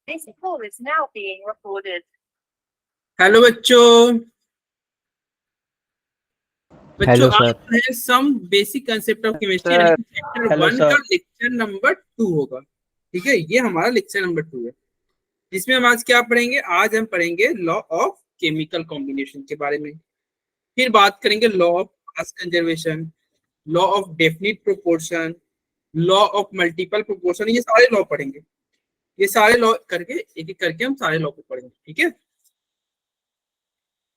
This call is now being recorded. Hello बच्चों hello आज sir. है some basic concept of chemistry sir, यानी chapter hello 1 sir. का lecture number 2 होगा। ठीक है, ये हमारा लेक्चर नंबर 2 है, जिसमें हम आज क्या पढ़ेंगे। आज हम पढ़ेंगे लॉ ऑफ केमिकल कॉम्बिनेशन के बारे में, फिर बात करेंगे law of mass conservation, law of definite proportion, law of multiple proportion. ये सारे लॉ पढ़ेंगे, ये सारे लॉ करके एक एक करके हम सारे लॉ को पढ़ेंगे। ठीक है,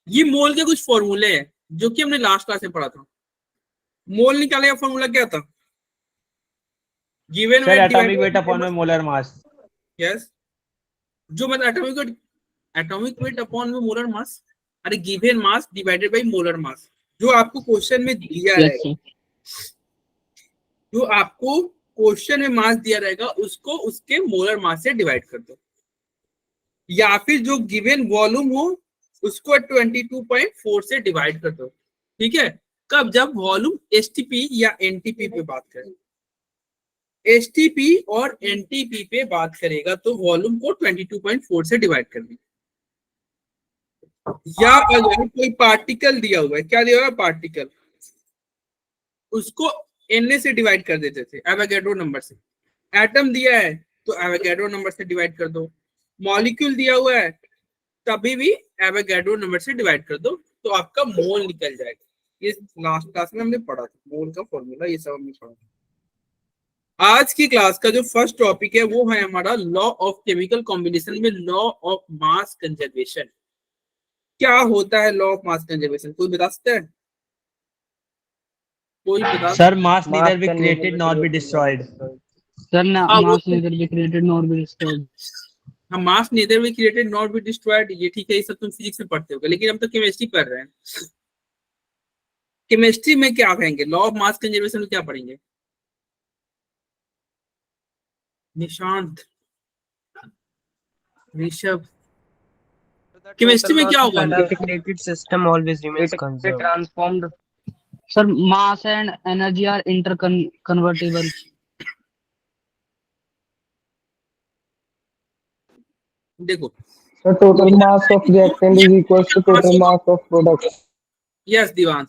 ये मोल के कुछ फॉर्मूले हैं जो कि हमने लास्ट क्लास में पढ़ा था। मोल निकालने का फॉर्मूला क्या था? Given sir atomic weight upon में मोलर मास। यस, जो मतलब एटॉमिक वेट अपॉन में मोलर मास, अरे given mass divided by molar mass. जो आपको क्वेश्चन में दिया रहेगा, जो आपको क्वेश्चन में मास दिया रहेगा उसको उसके मोलर मास से डिवाइड कर दो, या फिर जो गिवन वॉल्यूम हो उसको 22.4 से डिवाइड कर दो। ठीक है, कब? जब वॉल्यूम एसटीपी या एनटीपी पे बात करें। एसटीपी और एनटीपी पे बात करेगा तो वॉल्यूम को 22.4 से डिवाइड कर दी। या अगर कोई पार्टिकल दिया हुआ है, क्या दिया हुआ है? पार्टिकल, उसको एन से डिवाइड कर देते थे, एवोगैड्रो नंबर से। एटम दिया है तो एवोगैड्रो नंबर से डिवाइड कर दो। मॉलिक्यूल दिया हुआ है तभी भी एवोगैड्रो नंबर से डिवाइड कर दो, तो आपका मोल निकल जाएगा। ये लास्ट क्लास में हमने पढ़ा था मोल का फॉर्मूला, ये सब हमने पढ़ा। आज की क्लास का जो फर्स्ट टॉपिक है वो है हमारा लॉ ऑफ केमिकल कॉम्बिनेशन में लॉ ऑफ मास कंजर्वेशन। क्या होता है लॉ ऑफ मास कंजर्वेशन? कोई बता सकता है? कोई बता? Sir mass neither be created not be destroyed. Sir mass neither be created not be destroyed. हम mass neither be created not be destroyed, ये ठीक है, ये सब तुम फिजिक्स में पढ़ते होगे, लेकिन हम तो केमिस्ट्री पढ़ रहे हैं। केमिस्ट्री में क्या कहेंगे? लॉ ऑफ मास कंजर्वेशन में क्या पढ़ेंगे? निशांत, ऋषभ, केमिस्ट्री में क्या होगा? integrated system always remains conserved. Transformed. Sir mass and energy are interconvertible. देखो, The total mass of reactant is equal to total mass of product. Yes Divansh,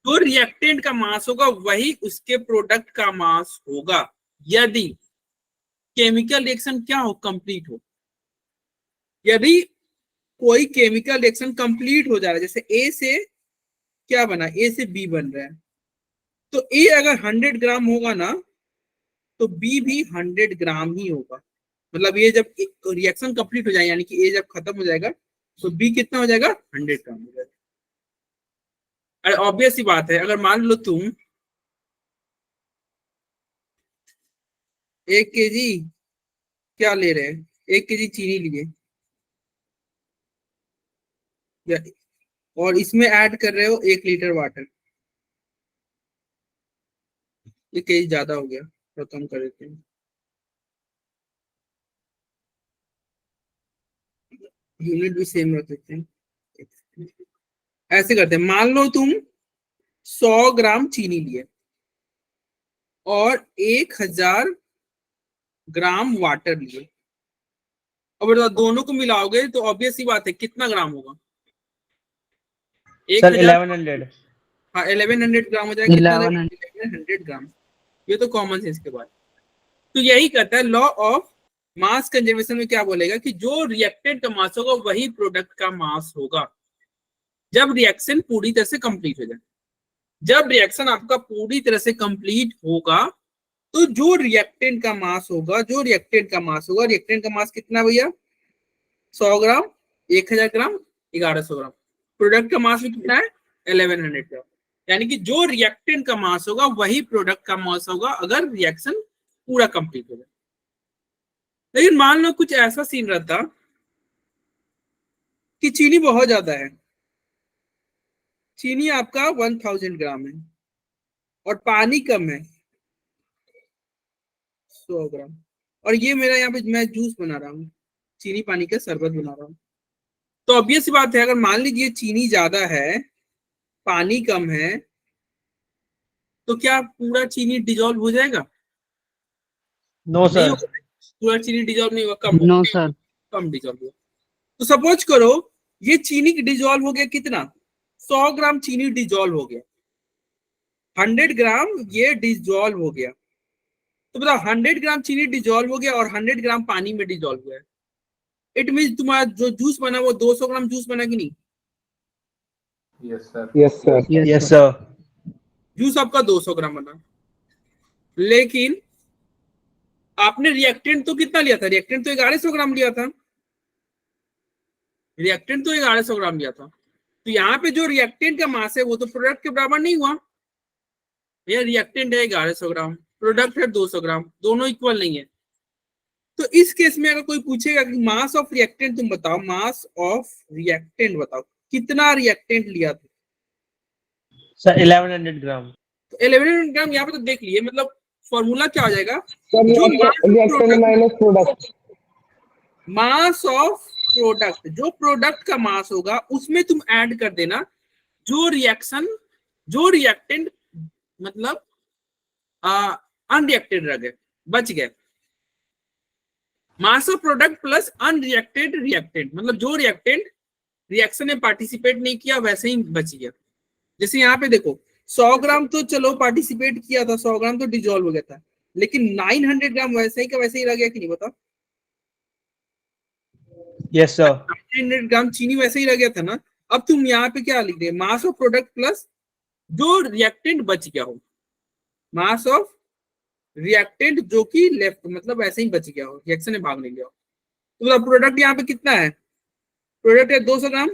जो रिएक्टेंट का मास होगा वही उसके प्रोडक्ट का मास होगा यदि केमिकल रिएक्शन क्या हो? कंप्लीट हो। यदि कोई केमिकल रिएक्शन कंप्लीट हो जा रहा है, जैसे ए से क्या बना, ए से बी बन रहा है, तो ए अगर 100 ग्राम होगा ना तो बी भी 100 ग्राम ही होगा। मतलब ये जब रिएक्शन कंप्लीट हो जाए, यानी कि ए जब खत्म हो जाएगा तो बी कितना हो जाएगा? 100 ग्राम हो जाएगा। अरे ऑब्वियस सी बात है, अगर मान लो तुम 1 केजी क्या ले रहे हैं, 1 केजी चीनी लिए और इसमें ऐड कर रहे हो 1 लीटर वाटर, ये केजी ज्यादा हो गया, तो कम कर देते हैं। यूनिट भी सेम रख देते हैं, ऐसे करते हैं। मान लो तुम 100 ग्राम चीनी लिए और 1000 ग्राम वाटर लिए, और बताओ दोनों को मिलाओगे तो ऑब्वियस सी बात है कितना ग्राम होगा? सर 1100। हाँ 1100 ग्राम हो जाएगा। 1100 ग्राम, ये तो कॉमन सेंस के बाद। तो यही कहता है लॉ ऑफ मास कंजर्वेशन में, क्या बोलेगा कि जो रिएक्टेंट का मास होगा वही प्रोडक्ट का मास होगा जब रिएक्शन पूरी तरह से कंप्लीट हो जाए। जब रिएक्शन आपका पूरी तरह से कंप्लीट होगा तो जो रिएक्टेंट का मास होगा, रिएक्टेंट का मास कितना भैया? 100 ग्राम, 1000 ग्राम, 1100 ग्राम। प्रोडक्ट का मास भी कितना है? 1100 ग्राम। यानी कि जो रिएक्टेंट का मास होगा वही प्रोडक्ट का मास होगा अगर रिएक्शन पूरा कंप्लीट हो जाए। लेकिन मान लो कुछ ऐसा सीन रहता कि चीनी बहुत ज्यादा है, चीनी आपका 1000 ग्राम है और पानी कम है 100 ग्राम, और ये मेरा यहाँ पे मैं जूस बना रहा हूँ, चीनी पानी का शरबत बना रहा हूँ। तो ऑब्वियस सी बात है, अगर मान लीजिए चीनी ज्यादा है पानी कम है तो क्या पूरा चीनी डिजोल्व हो जाएगा? No sir. पूरा चीनी डिजोल्व नहीं होगा, कम नो सर। कम डिजोल्व हुआ। तो सपोज करो ये चीनी डिजोल्व हो गया कितना, 100 ग्राम चीनी डिजोल्व हो गया, 100 ग्राम ये डिजोल्व हो गया। तो बताओ 100 ग्राम चीनी डिजोल्व हो गया और 100 ग्राम पानी में डिजोल्व हुआ है। इट मीन तुम्हारा जो जूस बना वो 200 ग्राम जूस बना कि नहीं? Yes, sir. Yes, sir. Juice आपका 200 ग्राम बना, लेकिन आपने रिएक्टेंट तो कितना लिया था? रिएक्टेंट तो 1100 ग्राम लिया था। रिएक्टेंट तो 1100 ग्राम लिया था। तो यहाँ पे जो रिएक्टेंट का मास है वो तो प्रोडक्ट के बराबर नहीं हुआ। भैया रिएक्टेंट है 1100 ग्राम, प्रोडक्ट है 200 ग्राम, दोनों इक्वल नहीं है। तो इस केस में अगर कोई पूछेगा कि मास ऑफ रिएक्टेंट तुम बताओ, मास ऑफ रिएक्टेंट बताओ, कितना रिएक्टेंट लिया था? Sir, 1100 ग्राम। तो 1100 ग्राम यहाँ पे तो देख लिए, मतलब फॉर्मूला क्या हो जाएगा? Sir, reactant minus product. Mass of product, जो प्रोडक्ट का मास होगा उसमें तुम ऐड कर देना जो रिएक्टेंट मतलब अनरिएक्टेड रह गए, बच गए। मास of product plus unreacted reactant, मतलब जो रिएक्टेंट रिएक्शन में पार्टिसिपेट नहीं किया वैसे ही बच गया। जैसे यहाँ पे देखो 100 ग्राम तो चलो पार्टिसिपेट किया था, 100 ग्राम तो डिजोल्व हो गया था, लेकिन 900 ग्राम वैसे ही का वैसे ही रह गया कि नहीं बताओ? Yes, sir. 900 ग्राम चीनी वैसे ही रह गया था ना। अब तुम यहाँ पे क्या लिख रहे, मास ऑफ प्रोडक्ट प्लस जो रिएक्टेंट बच गया हो, मास ऑफ रिएक्टेंट जो कि लेफ्ट मतलब ऐसे ही बच गया हो, रिएक्शन में भाग नहीं गया हो। तो प्रोडक्ट यहाँ पे कितना है? प्रोडक्ट है 200 ग्राम,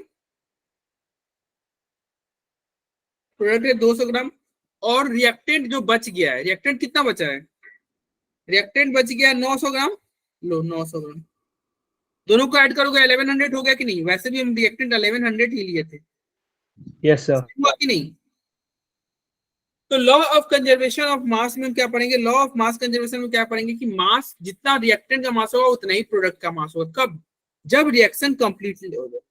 प्रोडक्ट है 200 ग्राम, और रिएक्टेंट जो बच गया है, रिएक्टेंट कितना बचा है? रिएक्टेंट बच गया 900 ग्राम। लो 900 ग्राम, दोनों को ऐड करोगे 1100 हो गया कि नहीं? वैसे भी हम रिएक्टेंट 1100 ही लिए थे। Yes, sir. हुआ कि नहीं? तो law of conservation of mass में क्या पढ़ेंगे? लॉ ऑफ मास कंजर्वेशन में क्या पढ़ेंगे कि मास जितना रिएक्टेंट का मास होगा उतना ही प्रोडक्ट का मास होगा। कब? जब रिएक्शन कंप्लीटली हो जाए,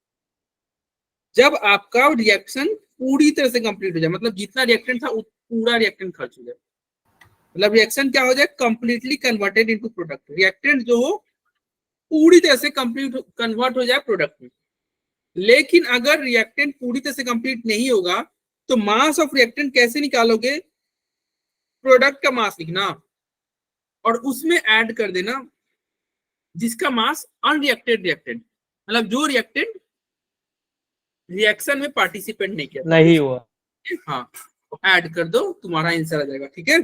जब आपका रिएक्शन पूरी तरह से कंप्लीट हो जाए, मतलब जितना रिएक्टेंट था पूरा रिएक्टेंट खर्च हो जाए, मतलब रिएक्शन क्या हो जाए? Completely converted into product. Reactant जो हो पूरी तरह से कंप्लीट कन्वर्ट हो जाए प्रोडक्ट में। लेकिन अगर रिएक्टेंट पूरी तरह से कंप्लीट नहीं होगा तो मास ऑफ रिएक्टेंट कैसे निकालोगे? प्रोडक्ट का मास लिखना और उसमें ऐड कर देना जिसका मास अनरिएक्टेड रिएक्टेंट, मतलब जो रिएक्टेंट रिएक्शन में पार्टिसिपेट नहीं किया नहीं हुआ। हाँ, ऐड कर दो, तुम्हारा आंसर आ जाएगा। ठीक है?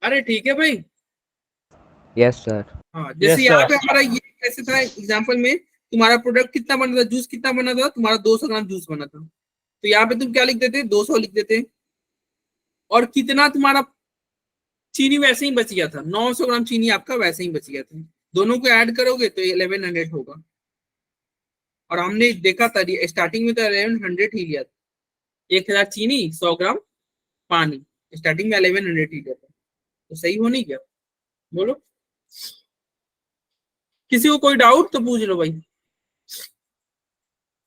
अरे ठीक है भाई। Yes sir. हाँ, जैसे Yes, यहाँ sir. पे हमारा ये कैसे था एग्जांपल में, तुम्हारा प्रोडक्ट कितना बना था, जूस कितना बना था? तुम्हारा 200 ग्राम जूस बना था। तो यहाँ पे तुम क्या लिख देते? 200 लिख देते। और कितना तुम्हारा चीनी वैसे ही बच गया था, 900 ग्राम चीनी आपका वैसे ही बच गया था। दोनों को ऐड करोगे तो 1100 होगा। और हमने देखा था स्टार्टिंग में तो 1100 ही लिया था, 1000 चीनी 100 ग्राम पानी, स्टार्टिंग में 1100 ही लिया था। तो सही हो नहीं गया? बोलो, किसी को कोई डाउट तो पूछ लो भाई।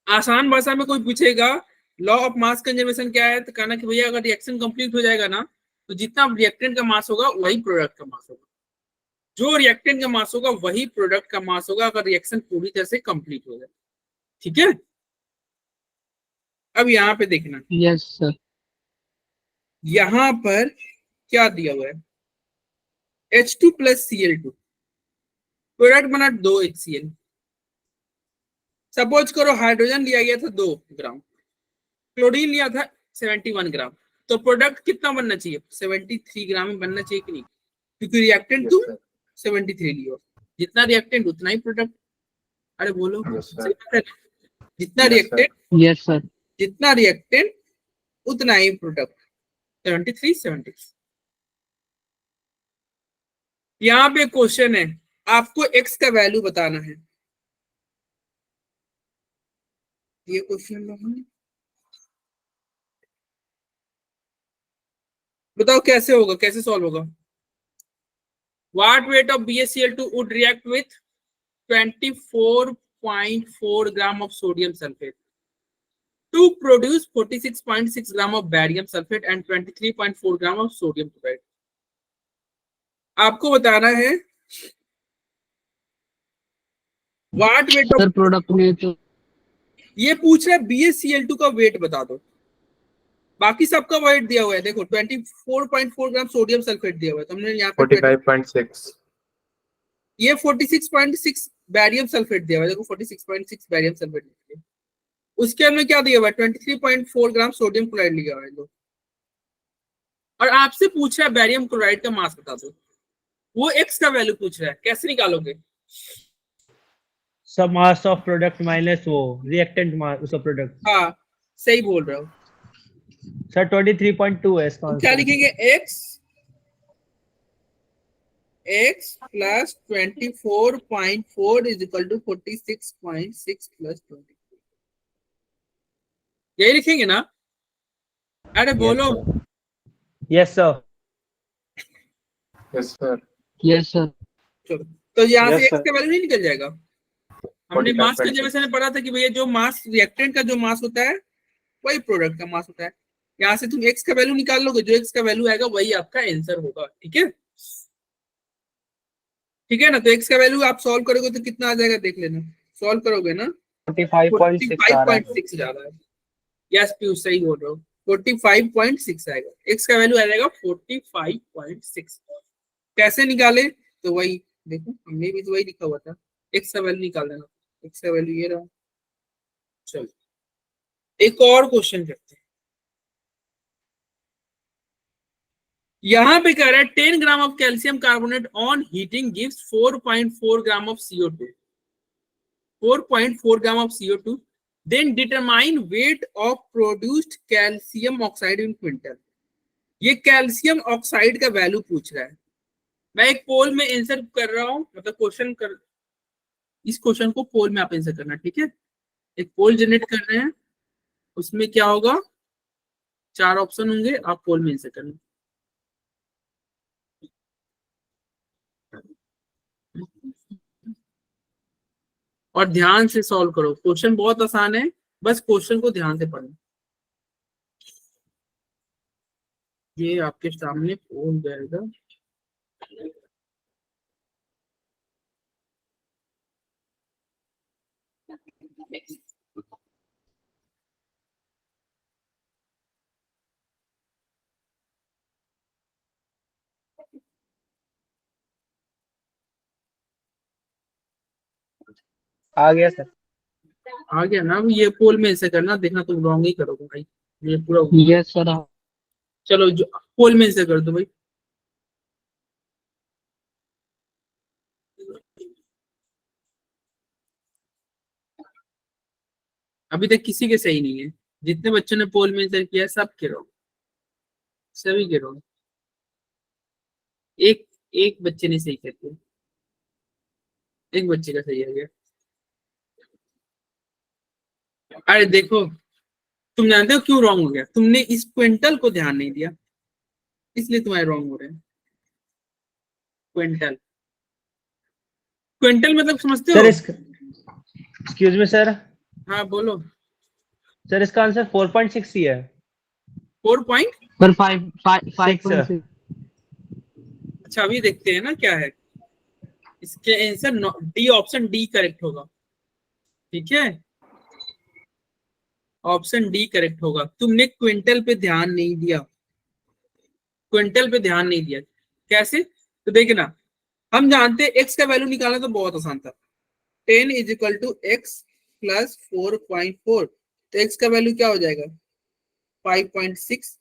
आसान भाषा में कोई पूछेगा लॉ ऑफ मास कंजर्वेशन क्या है, तो कहना कि भैया अगर रिएक्शन कंप्लीट हो जाएगा ना तो जितना रिएक्टेंट का मास होगा वही प्रोडक्ट का मास होगा, जो रिएक्टेंट का मास होगा वही प्रोडक्ट का मास होगा अगर रिएक्शन पूरी तरह से कंप्लीट हो जाए। ठीक है? अब यहाँ पे देखना, यस सर। यहाँ पर क्या दिया हुआ है? H2 प्लस Cl2, प्रोडक्ट बना 2 HCl। सपोज करो हाइड्रोजन लिया गया था 2 ग्राम, क्लोरीन लिया था 71 ग्राम, तो प्रोडक्ट कितना बनना चाहिए? 73 ग्राम में बनना चाहिए कि नहीं? क्योंकि रिएक्टेंट तुम 73 लियो, जितना रिएक्टेंट उतना ही प्रोडक्ट। अरे बोलो, जितना रिएक्टेंट, यस सर। जितना रिएक्टेंट उतना ही प्रोडक्ट। 73 यहाँ पे क्वेश्चन है, आपको x का वैल्यू बताना है। ये क्वेश्चन बताओ कैसे होगा, कैसे सॉल्व होगा? What weight of BaCl2 would react with 24.4 gram of sodium sulphate to produce 46.6 gram of barium sulfate and 23.4 gram of sodium chloride। आपको बताना है what weight of, sir product में तो ये पूछ रहा है BaCl2 का वेट बता दो, बाकी सबका वेट दिया हुआ है। देखो 24.4 ग्राम सोडियम सल्फेट दिया हुआ है, तुमने यहाँ पे 45.6, ये 46.6 बैरियम सल्फेट दिया हुआ है। देखो 46.6 बैरियम सल्फेट लिख लिया। उसके अंदर क्या दिया हुआ है, 23.4 ग्राम सोडियम क्लोराइड लिया हुआ है लो। और आपसे पूछ रहा है बैरियम क्लोराइड का मास बता दो, वो एक्स का वैल्यू पूछ रहा है, कैसे निकालोगे? सब मास ऑफ प्रोडक्ट माइनस वो रिएक्टेंट मास उसका प्रोडक्ट। हाँ सही बोल रहे हो सर 23.2 है इसका तो क्या आंसर। लिखेंगे, x plus 24.4 is equal to 46.6 plus 24, यही लिखेंगे ना? अरे बोलो। Yes sir. yes sir, yes sir. चलो तो यहाँ Yes, से x sir. का वैल्यू नहीं निकल जाएगा। हमने मास 45.6. कंजर्वेशन में पढ़ा था कि भैया जो मास रिएक्टेंट का जो मास होता है वही प्रोडक्ट का मास होता है। यहाँ से तुम x का वैल्यू निकाल लोगे, जो x का वैल्यू आएगा वही आपका आंसर होगा। ठीक है, ठीक है ना? तो x का वैल्यू आप सॉल्व करोगे तो कितना आ जाएगा देख लेना, सॉल्व करोगे ना 45.6 आ रहा है। 45.6 ज्यादा है। यस पीयूष सही बोल रहे हो, 45.6 आएगा, x का वैल्यू आ जाएगा 45.6। कैसे निकाले? तो वही देखो हमने भी तो वही लिखा हुआ था, x का वैल्यू निकाल देना, x का वैल्यू ये रहा। चलो एक और क्वेश्चन करते हैं। यहां पे कह रहा है 10 gram of calcium carbonate on heating gives 4.4 gram of CO2, 4.4 gram of CO2, then determine weight of produced calcium oxide in quintal. ये कैल्शियम ऑक्साइड का वैल्यू पूछ रहा है। मैं एक पोल में आंसर कर रहा हूं, मतलब क्वेश्चन कर, इस क्वेश्चन को पोल में आप आंसर करना। ठीक है, एक पोल जनरेट कर रहे हैं, उसमें क्या होगा, 4 ऑप्शन होंगे, आप पोल में आंसर करना। और ध्यान से सॉल्व करो, क्वेश्चन बहुत आसान है, बस क्वेश्चन को ध्यान से पढ़ना। ये आपके सामने पोल जाएगा, आ गया सर। आ गया ना? ये पोल में आंसर करना, देखना तुम रॉन्ग ही करोगे भाई, ये पूरा होगा। Yes sir. चलो जो पोल में आंसर कर दो भाई। अभी तक किसी के सही नहीं है, जितने बच्चों ने पोल में आंसर किया सब के रॉन्ग, सभी के रॉन्ग। एक एक बच्चे ने सही कर दिया, एक बच्चे का सही आ गया। अरे देखो, तुम जानते हो क्यों रॉन्ग हो गया? तुमने इस क्विंटल को ध्यान नहीं दिया, इसलिए तुम्हारे रॉन्ग हो रहे हैं। क्विंटल, क्विंटल मतलब समझते हो? Sir excuse me sir. हाँ बोलो। सर इसका आंसर 4.6 ही है। 4 पॉइंट, सर 5.6। अच्छा अभी देखते हैं ना क्या है इसके answer. D, option D correct होगा। ठीक है, ऑप्शन डी करेक्ट होगा। तुमने क्विंटल पे ध्यान नहीं दिया, क्विंटल पे ध्यान नहीं दिया। कैसे? तो देखना, हम जानते हैं एक्स का वैल्यू निकालना तो बहुत आसान था। 10 is equal to x plus 4.4, तो एक्स का वैल्यू क्या हो जाएगा 5.6।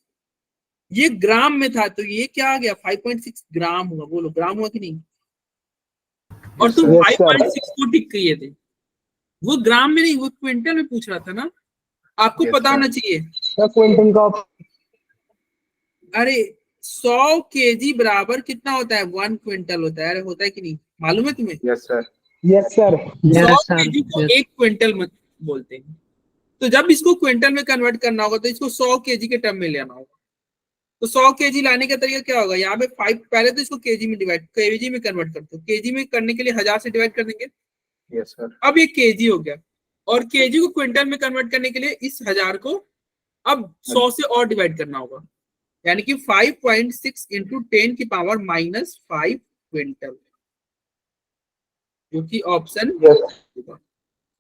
ये ग्राम में था तो ये क्या आ गया 5.6 ग्राम हुआ। बोलो ग्राम हुआ कि नहीं? और तुम Yes, sir. 5.6 को टिक किए थे, वो ग्राम में नहीं, वो क्विंटल में पूछ रहा था ना, आपको Yes, पता sir. होना चाहिए। The क्विंटल का अरे 100 केजी बराबर कितना होता है? 1 क्विंटल होता है। अरे होता है कि नहीं, मालूम है तुम्हें? yes sir, yes sir 100 yes sir. KG को 1 क्विंटल मत बोलते हैं। तो जब इसको क्विंटल में कन्वर्ट करना होगा तो इसको 100 केजी के टर्म में लेना होगा। तो 100 केजी लाने का तरीका क्या होगा? यहाँ पे 5, पहले तो इसको केजी में डिवाइड, केजी में कन्वर्ट करते हो। केजी में करने के लिए 1000 से डिवाइड कर देंगे, yes sir, अब ये केजी हो गया। और केजी को क्विंटल में कन्वर्ट करने के लिए इस 1000 को अब 100 से और डिवाइड करना होगा, यानी कि 5.6 इंटू 10 की पावर -5 क्विंटल। जो कि ऑप्शन Yes.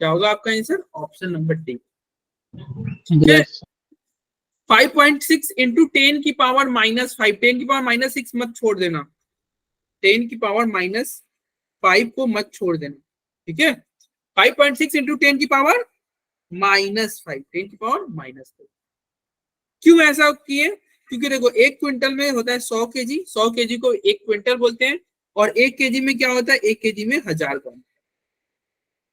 क्या होगा आपका answer? Option number D. Yes. 5.6 into 10 की पावर -5, 10 की पावर -6 मत छोड़ देना, 10 की पावर -5 को मत छोड़ देना, ठीक है। 5.6 इंटू 10 की पावर -5, 10 की पावर -5। क्यों ऐसा किए? क्योंकि देखो 1 क्विंटल में होता है 100 केजी, 100 केजी को 1 क्विंटल बोलते हैं, और 1 केजी में क्या होता है? 1 केजी में 1000 ग्राम।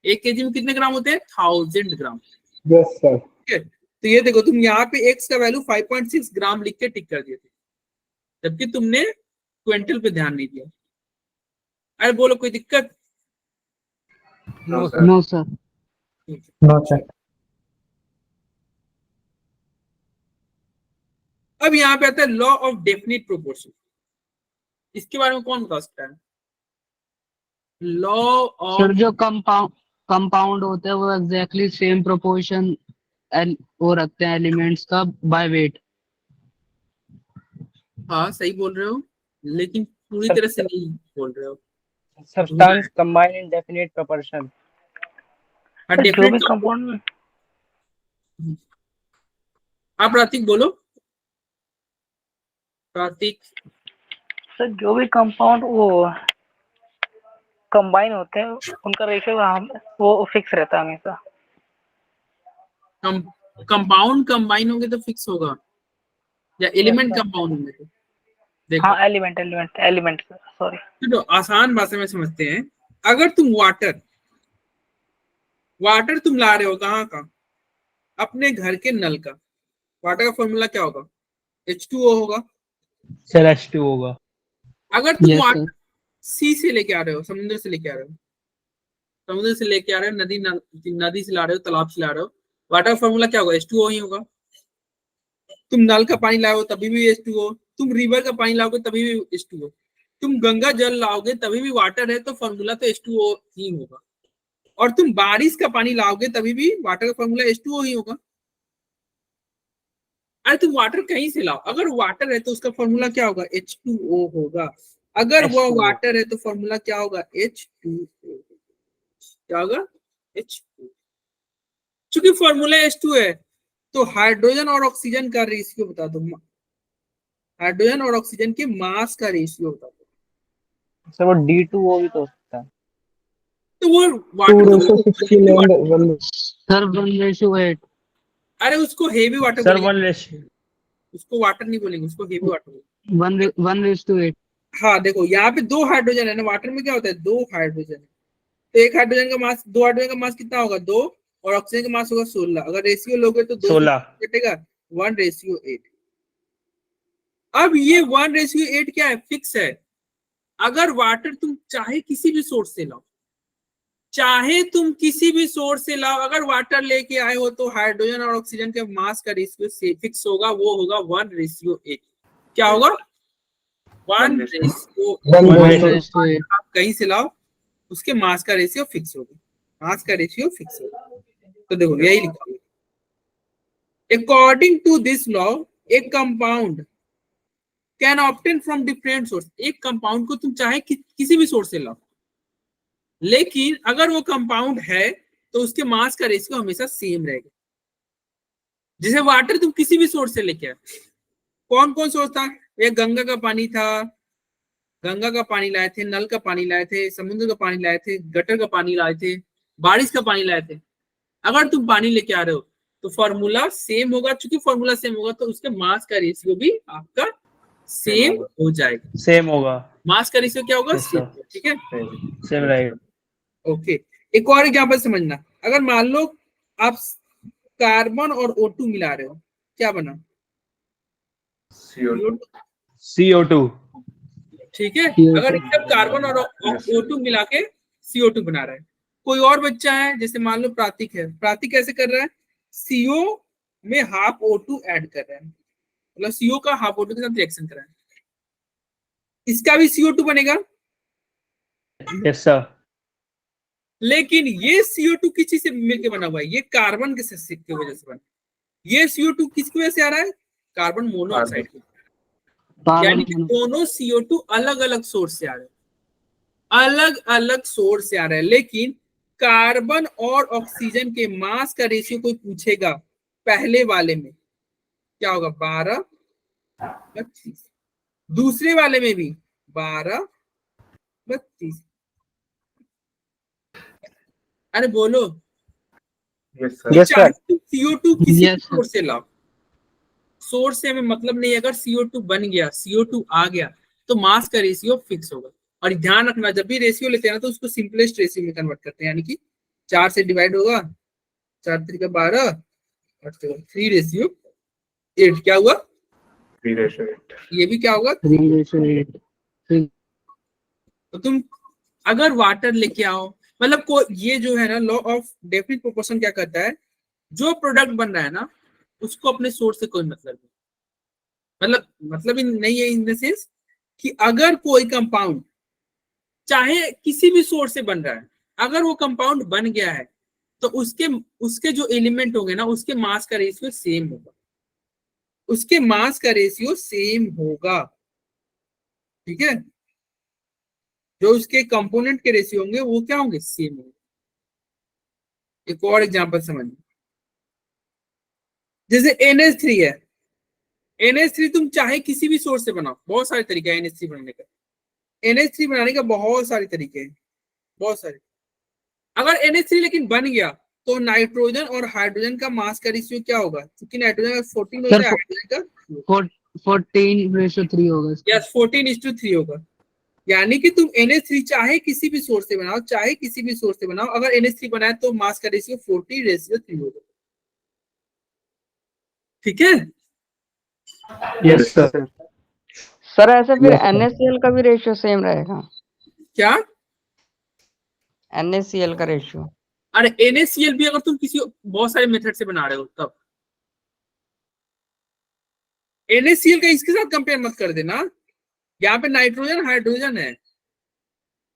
1 केजी में कितने ग्राम होते हैं? 1000 ग्राम। Yes, sir. ठीक है, तो ये देखो तुम यहाँ पे x का वैल्यू 5.6 ग्राम लिख के टिक कर दिए थे, जबकि तुमने क्विंटल पे ध्यान नहीं दिया। अरे बोलो कोई दिक्कत? No, sir. No, sir. No, sir. अब यहाँ पे आता है लॉ ऑफ डेफिनिट प्रोपोर्शन। इसके बारे में कौन बता सकता है? लॉ सर ऑफ जो कंपाउंड होते हैं वो एग्जैक्टली सेम प्रोपोर्शन वो रखते हैं एलिमेंट्स का बाय वेट। हाँ सही बोल रहे हो, लेकिन पूरी तरह से नहीं बोल रहे हो। Substance combined in definite proportion. हाँ, जो भी definite- कंपाउंड आप प्रतीक बोलो, प्रतीक। सर जो भी कंपाउंड वो कंबाइन होते हैं उनका रेशियो वो फिक्स रहता है हमेशा। कंपाउंड कंबाइन होंगे तो फिक्स होगा, या एलिमेंट कंपाउंड होंगे तो? देखो हाँ एलिमेंट सॉरी। तो आसान भाषा में समझते हैं। अगर तुम वाटर तुम ला रहे हो कहाँ का? अपने घर के नल का। वाटर का फॉर्मूला क्या होगा? H2O होगा। सर H2 होगा। अगर तुम Yes, वाटर sir. सी से लेके आ रहे हो, समुद्र से लेके आ रहे हो, समुद्र से लेके आ रहे हो, नदी से ला रहे हो, तालाब से ला रहे हो, वाटर फॉर्मूला क्या होगा? H2O ही होगा। तुम नल का पानी लाओ तभी भी H2O, तुम रिवर का पानी लाओगे तभी भी H2O, तुम गंगा जल लाओगे तभी भी वाटर है, तो फॉर्मूला तो H2O ही होगा। और तुम बारिश का पानी लाओगे तभी भी वाटर का फॉर्मूला H2O ही होगा। अरे तुम वाटर कहीं से लाओ, अगर वाटर है तो उसका फॉर्मूला क्या होगा? H2O होगा। अगर वो H2O। वाटर है तो फॉर्मूला क्या होगा? H2O। क्या होगा? H2O। चूंकि फॉर्मूला H2 है तो हाइड्रोजन और ऑक्सीजन का रेशियो बता दो, हाइड्रोजन और ऑक्सीजन के मास का रेशियो बता दो। सर वो D2O भी तो हो सकता है। तो वो 2:16 and 1. सर 1:8। अरे उसको हेवी वाटर सर बोलेंगे, 1 उसको वाटर नहीं बोलेंगे, उसको हेवी वाटर बोलेंगे। 1:8। हाँ देखो यहाँ पे 2 हाइड्रोजन है ना, वाटर में क्या होता है? 2 हाइड्रोजन है, तो 1 हाइड्रोजन का मास, 2 हाइड्रोजन का मास कितना होगा? 2, और ऑक्सीजन का मास होगा 16। अगर रेशियो लोगे तो 16 कटेगा 1:8। अब ये 1:8 क्या है? फिक्स है। अगर वाटर तुम चाहे किसी भी सोर्स से लाओ, चाहे तुम किसी भी सोर्स से लाओ, अगर वाटर लेके आए हो तो हाइड्रोजन और ऑक्सीजन के मास का रेशियो फिक्स होगा, वो होगा 1:8। क्या होगा? 1:8। आप कहीं से लाओ उसके मास का रेशियो फिक्स होगा, मास का रेशियो फिक्स होगा। तो देखो यही लिखा है, according to this law a compound can obtain from different source. एक कंपाउंड को तुम चाहे किसी भी सोर्स से लाओ, लेकिन अगर वो कंपाउंड है तो उसके मास का रेशियो हमेशा सेम रहेगा। जैसे वाटर तुम किसी भी सोर्स से लेके आए, कौन कौन सोर्स था? ये गंगा का पानी था, गंगा का पानी लाए थे, नल का पानी लाए थे, समुद्र का पानी लाए थे, गटर का पानी लाए थे, बारिश का पानी लाए थे। अगर तुम पानी लेके आ रहे हो तो फॉर्मूला सेम होगा, चूंकि फॉर्मूला सेम होगा तो उसके मास का रेशियो भी आपका सेम हो जाएगा। सेम होगा, मास का रेशियो क्या होगा? Yes, same. sir. ठीक है, सेम राइट। ओके। एक और एग्जांपल समझना, अगर मान लो आप कार्बन और O2 मिला रहे हो, क्या बना? CO2। ठीक है, अगर जब कार्बन और O2 मिला के CO2 बना रहा है। कोई और बच्चा है, जैसे मान लो प्रातिक है, प्रातिक कैसे कर रहा है? CO में हाफ O2 ऐड कर रहा है, मतलब CO का हाफ O2 के साथ रिएक्शन कर रहा है, इसका भी CO2 बनेगा। Yes sir. लेकिन ये CO2 किस चीज से मिलकर बना हुआ है? ये कार्बन के वजह से बना। ये CO2 किसकी वजह से आ रहा है? कार्बन मोनोऑक्साइड की। यानी कि दोनों CO2 अलग अलग सोर्स से आ रहे हैं। अलग अलग सोर्स से आ रहा है, लेकिन कार्बन और ऑक्सीजन के मास का रेशियो कोई पूछेगा पहले वाले में क्या होगा 12:32, दूसरे वाले में भी 12:32। अरे बोलो, Yes, sir. Yes, चाहे sir. तुम CO2 किसी Yes, sir. सोर्स से लाओ, सोर्स से हमें मतलब नहीं है, अगर CO2 बन गया, CO2 आ गया तो मास का रेशियो फिक्स होगा। और ध्यान रखना, जब भी रेशियो लेते हैं ना तो उसको सिंपलेस्ट रेशियो में कन्वर्ट करते हैं, यानी कि 4 से डिवाइड होगा, 4×3=12 और 3/8 क्या हुआ, 3:8. ये भी क्या होगा। 3:8। तो तुम अगर वाटर लेके आओ, मतलब को ये जो है ना लॉ ऑफ डेफिनेट प्रोपोर्शन क्या कहता है, जो प्रोडक्ट बन रहा है ना उसको अपने सोर्स से कोई मतलब नहीं, मतलब ही नहीं है इन द सेंस कि अगर कोई कंपाउंड चाहे किसी भी सोर्स से बन रहा है, अगर वो कंपाउंड बन गया है तो उसके जो एलिमेंट होंगे ना उसके मास का रेशियो सेम होगा, उसके मास का रेशियो सेम होगा, ठीक है। जो उसके कंपोनेंट के रेशियो होंगे वो क्या होंगे, सेम होंगे। एक और एग्जांपल समझिए, जैसे NH3 है, NH3 तुम चाहे किसी भी सोर्स से बनाओ, बहुत सारे तरीके हैं NH3 बनाने का, NH3 बनाने का बहुत सारे तरीके हैं, बहुत सारे। अगर NH3 लेकिन बन गया तो नाइट्रोजन और हाइड्रोजन का मास का रेशियो क्या होगा, क्योंकि नाइट्रोजन का 14 होता है, हाइड्रोजन का 14:3 होगा इसका। यस 14:3 होगा। यानी कि तुम NH3 चाहे किसी भी सोर्स से बनाओ, चाहे किसी भी सोर्स से बनाओ, अगर NH3 बनाए तो मास का रेशियो 40:3 होगा, ठीक है। Yes, sir. सर ऐसे फिर Yes, sir. NaCl का भी रेशियो सेम रहेगा, क्या, NaCl का रेशियो। अरे NaCl भी अगर तुम किसी बहुत सारे मेथड से बना रहे हो तब, NaCl का इसके साथ कंपेयर मत कर देना, यहाँ पे नाइट्रोजन हाइड्रोजन है,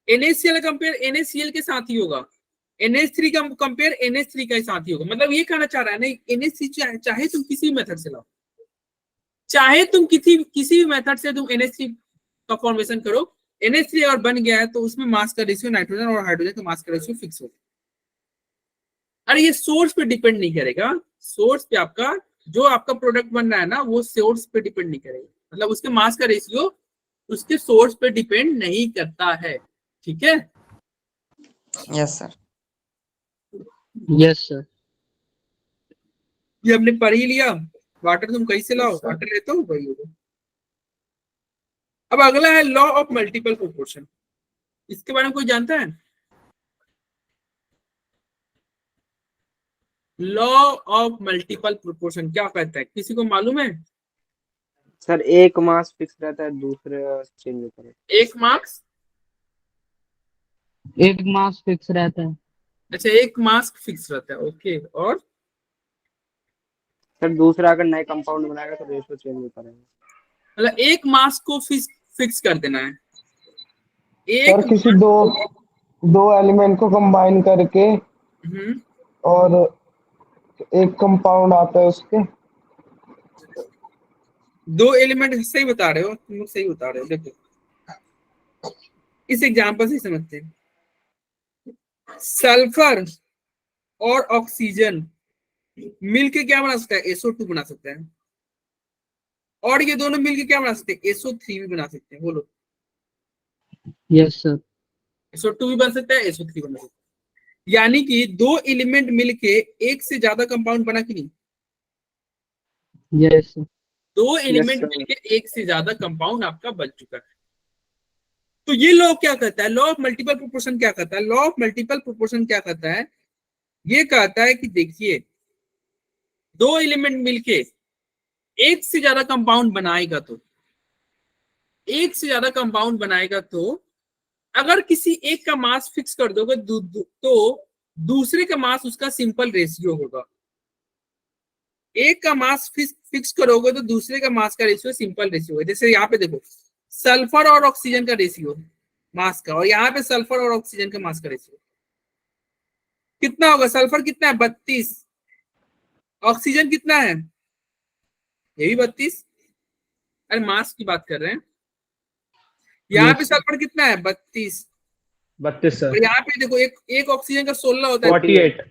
NaCl कंपेयर NaCl के साथ ही होगा, NH3 का कंपेयर NH3 के साथ ही होगा। मतलब ये कहना चाह रहा है नहीं, NH3 चाहे तुम किसी मेथड से लाओ, चाहे तुम किसी भी मेथड से तुम NH3 का फॉर्मेशन करो, NH3 अगर बन गया है तो उसमें मास का रेशियो नाइट्रोजन और हाइड्रोजन का मास का रेशियो फिक्स होगा। अरे ये सोर्स पे डिपेंड नहीं करेगा, सोर्स पे आपका जो आपका प्रोडक्ट बन रहा है ना वो सोर्स पे डिपेंड नहीं करेगा, मतलब उसके मास का रेशियो उसके सोर्स पे डिपेंड नहीं करता है, ठीक है। Yes sir. Yes sir. ये हमने पढ़ ही लिया, वाटर तुम कहीं से लाओ, वाटर लेते हो वही होगा। अब अगला है लॉ ऑफ मल्टीपल प्रोपोर्शन, इसके बारे में कोई जानता है, लॉ ऑफ मल्टीपल प्रोपोर्शन क्या कहता है, किसी को मालूम है। सर एक मास फिक्स रहता है, दूसरे चेंज होता है। एक मास फिक्स रहता है। अच्छा एक मास फिक्स रहता है, ओके। और सर दूसरा अगर नए कंपाउंड बनाएगा तो रेशियो चेंज होता रहेगा। मतलब एक मास को फिक्स कर देना है, एक सर किसी दो एलिमेंट को कंबाइन करके और एक कंपाउंड आता है उसके। दो एलिमेंट, सही बता रहे हो तुम लोग, सही बता रहे हो। देखो इस एग्जांपल से समझते हैं, सल्फर और ऑक्सीजन मिलके क्या बना सकता है, SO2 बना सकता है, और ये दोनों मिलके क्या बना सकते हैं, SO3 भी बना सकते हैं। बोलो, यस सर। SO2 भी बन सकता है, SO3 बना सकता है। यानी कि दो एलिमेंट मिलके एक से ज्यादा कंपाउंड बना कि नहीं, यस सर। दो एलिमेंट मिलके एक से ज्यादा कंपाउंड आपका बन चुका है। तो ये लॉ क्या कहता है, लॉ ऑफ मल्टीपल प्रोपोर्शन क्या कहता है, लॉ ऑफ मल्टीपल प्रोपोर्शन क्या कहता है, ये कहता है कि देखिए दो एलिमेंट मिलके एक से ज्यादा कंपाउंड बनाएगा तो अगर किसी एक का मास फिक्स कर दोगे तो दूसरे का मास उसका सिंपल रेशियो होगा। एक का मास फिक्स करोगे तो दूसरे का मास का रेशियो सिंपल रेशियो होगा। जैसे यहाँ पे देखो सल्फर और ऑक्सीजन का रेशियो मास का, और यहाँ पे सल्फर और ऑक्सीजन का मास का रेशियो कितना होगा, सल्फर कितना है 32, ऑक्सीजन कितना है ये भी 32, अरे मास की बात कर रहे हैं। यहाँ पे सल्फर कितना है 32 32 और सर। यहाँ पे देखो एक ऑक्सीजन का 16 होता है 48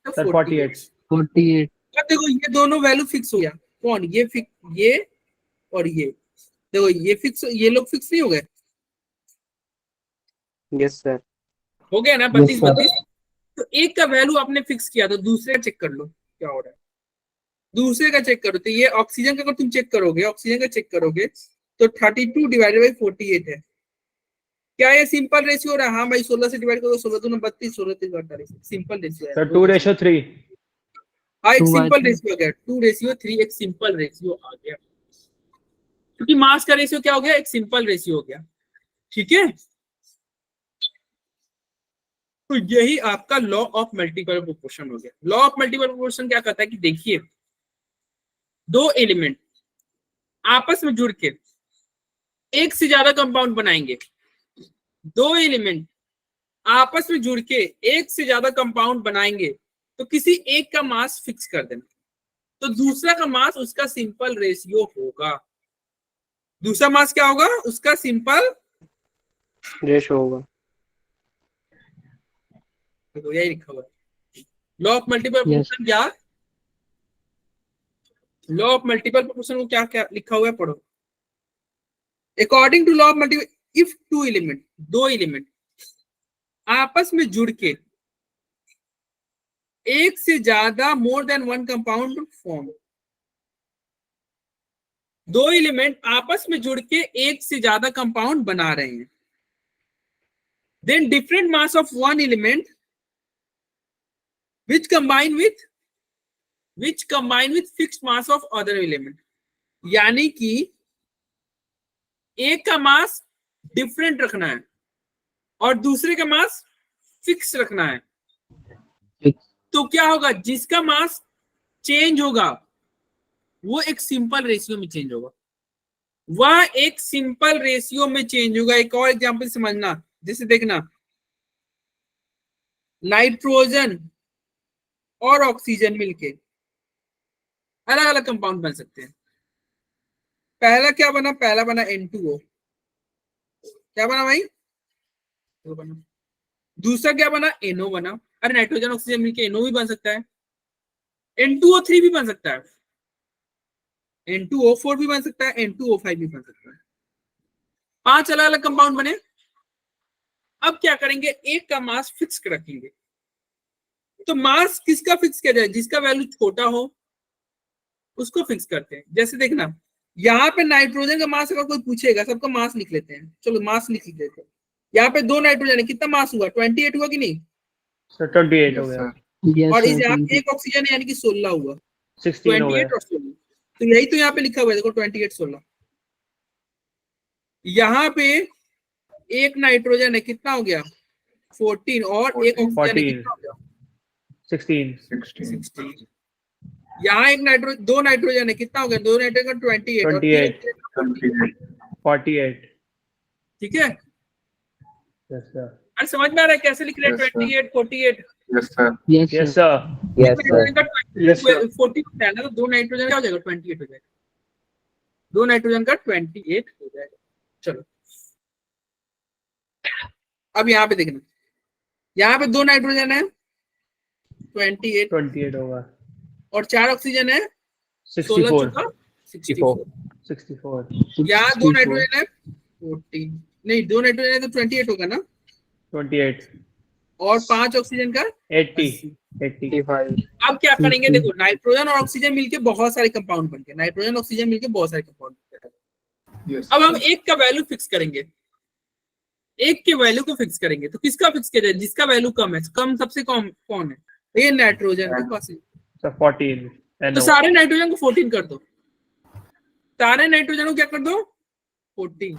तो सर 48 48 अब देखो ये दोनों वैल्यू फिक्स हो गया। कौन? ये और ये देखो ये फिक्स, ये लोग फिक्स नहीं हो गए? Yes sir. हो गया ना Yes, 32 sir. 32। तो एक का वैल्यू आपने फिक्स किया तो दूसरे का चेक कर लो क्या हो रहा है। दूसरे का चेक करो तो ये ऑक्सीजन का अगर तुम चेक करोगे, ऑक्सीजन का चेक करोगे तो 32 डिवाइडेड बाई 48 है। क्या ये सिंपल रेशियो हो रहा है? हाँ भाई 16 से डिवाइड करो, 16 दूना 32, 16 3 48 सिंपल रेशियो है सर 2:3 हाँ एक 2 by सिंपल 3 रेशियो हो गया 2:3 एक सिंपल रेशियो आ गया क्योंकि मास का रेशियो क्या हो गया? एक सिंपल रेशियो हो गया। ठीक है, तो यही आपका लॉ ऑफ मल्टीपल प्रोपोर्शन हो गया। लॉ ऑफ मल्टीपल प्रोपोर्शन क्या कहता है कि देखिए दो एलिमेंट आपस में जुड़ के एक से ज्यादा कंपाउंड बनाएंगे, दो एलिमेंट आपस में जुड़ के एक से ज्यादा कंपाउंड बनाएंगे तो किसी एक का मास फिक्स कर देना, तो दूसरा का मास उसका सिंपल रेशियो होगा। दूसरा मास क्या होगा? उसका सिंपल रेशियो होगा। देखो यही लिखा हुआ है लॉ ऑफ मल्टीपल प्रोपोर्शन। क्या लॉ ऑफ मल्टीपल प्रोपोर्शन को क्या क्या लिखा हुआ है पढ़ो। According to law of multiple, if two element, दो एलिमेंट आपस में जुड़ के एक से ज्यादा more than one compound form, दो एलिमेंट आपस में जुड़ के एक से ज्यादा कंपाउंड बना रहे हैं, then different mass of one element which combine with fixed mass of other element, यानी कि एक का मास डिफरेंट रखना है और दूसरे का मास फिक्स रखना है। तो क्या होगा? जिसका मास चेंज होगा वो एक सिंपल रेशियो में चेंज होगा, वह एक सिंपल रेशियो में चेंज होगा। एक और एग्जांपल समझना, जैसे देखना नाइट्रोजन और ऑक्सीजन मिलके अलग अलग कंपाउंड बन सकते हैं। पहला क्या बना? पहला बना N2O। क्या बना भाई? तो बना। दूसरा क्या बना? NO बना। अरे नाइट्रोजन ऑक्सीजन मिलके NO भी बन सकता है, N2O3 भी बन सकता है, N2O4 भी बन सकता है, N2O5 भी बन सकता है। 5 अलग अलग कंपाउंड बने। अब क्या करेंगे? एक का मास फिक्स रखेंगे। तो मास किसका फिक्स किया जाए? जिसका वैल्यू छोटा हो उसको फिक्स करते हैं। जैसे देखना यहाँ पे नाइट्रोजन का मास अगर कोई पूछेगा, सबका मास लिख लेते हैं। चलो मास लिख लेते हैं। यहाँ पे दो नाइट्रोजन है, कितना मास हुआ? 28 हुआ कि नहीं? सर 28 हो गया। Yes, और sir, इस यहाँ 20. एक ऑक्सीजन है यानी कि 16 हुआ। 16 हो गया। 28 और 16, तो यही तो यहाँ पे लिखा हुआ है देखो 28 16। यहाँ पे एक नाइट्रोजन है, कितना हो गया? 14 और एक ऑक्सीजन है, कितना हो गया? 16 16। यहाँ एक दो नाइट्रोजन है, कितना हो गया? दो नाइट्रोजन का 28 और 48 ठीक है। Yes sir. अरे समझ में आ रहा है कैसे लिख रहे हैं? Yes, sir. 28 48 Yes, sir. Yes, yes sir. Sir. Yes, sir. Yes, sir. 40 होता है ना, तो दो नाइट्रोजन क्या हो जाएगा? 28 हो जाएगा। दो नाइट्रोजन का 28 हो जाएगा। चलो अब यहाँ पे देखना, यहाँ पे दो नाइट्रोजन है 28 होगा और 4 ऑक्सीजन है 16 64 चुका 64। 64 यहाँ दो नाइट्रोजन है 14, नहीं दो नाइट्रोजन है तो 28 होगा ना, 28 और 5 ऑक्सीजन का 80 85। अब क्या करेंगे? देखो नाइट्रोजन और ऑक्सीजन मिलके बहुत सारे कंपाउंड बन गए, नाइट्रोजन ऑक्सीजन मिलके बहुत सारे कंपाउंड बन गए। Yes. अब हम एक का वैल्यू फिक्स करेंगे, एक के वैल्यू को फिक्स करेंगे। तो किसका फिक्स किया जाए? जिसका वैल्यू कम है। कम सबसे कम कौन है? ये नाइट्रोजन के पास है। सर 14 तो सारे नाइट्रोजन को 14 कर दो, सारे नाइट्रोजन को क्या कर दो? 14।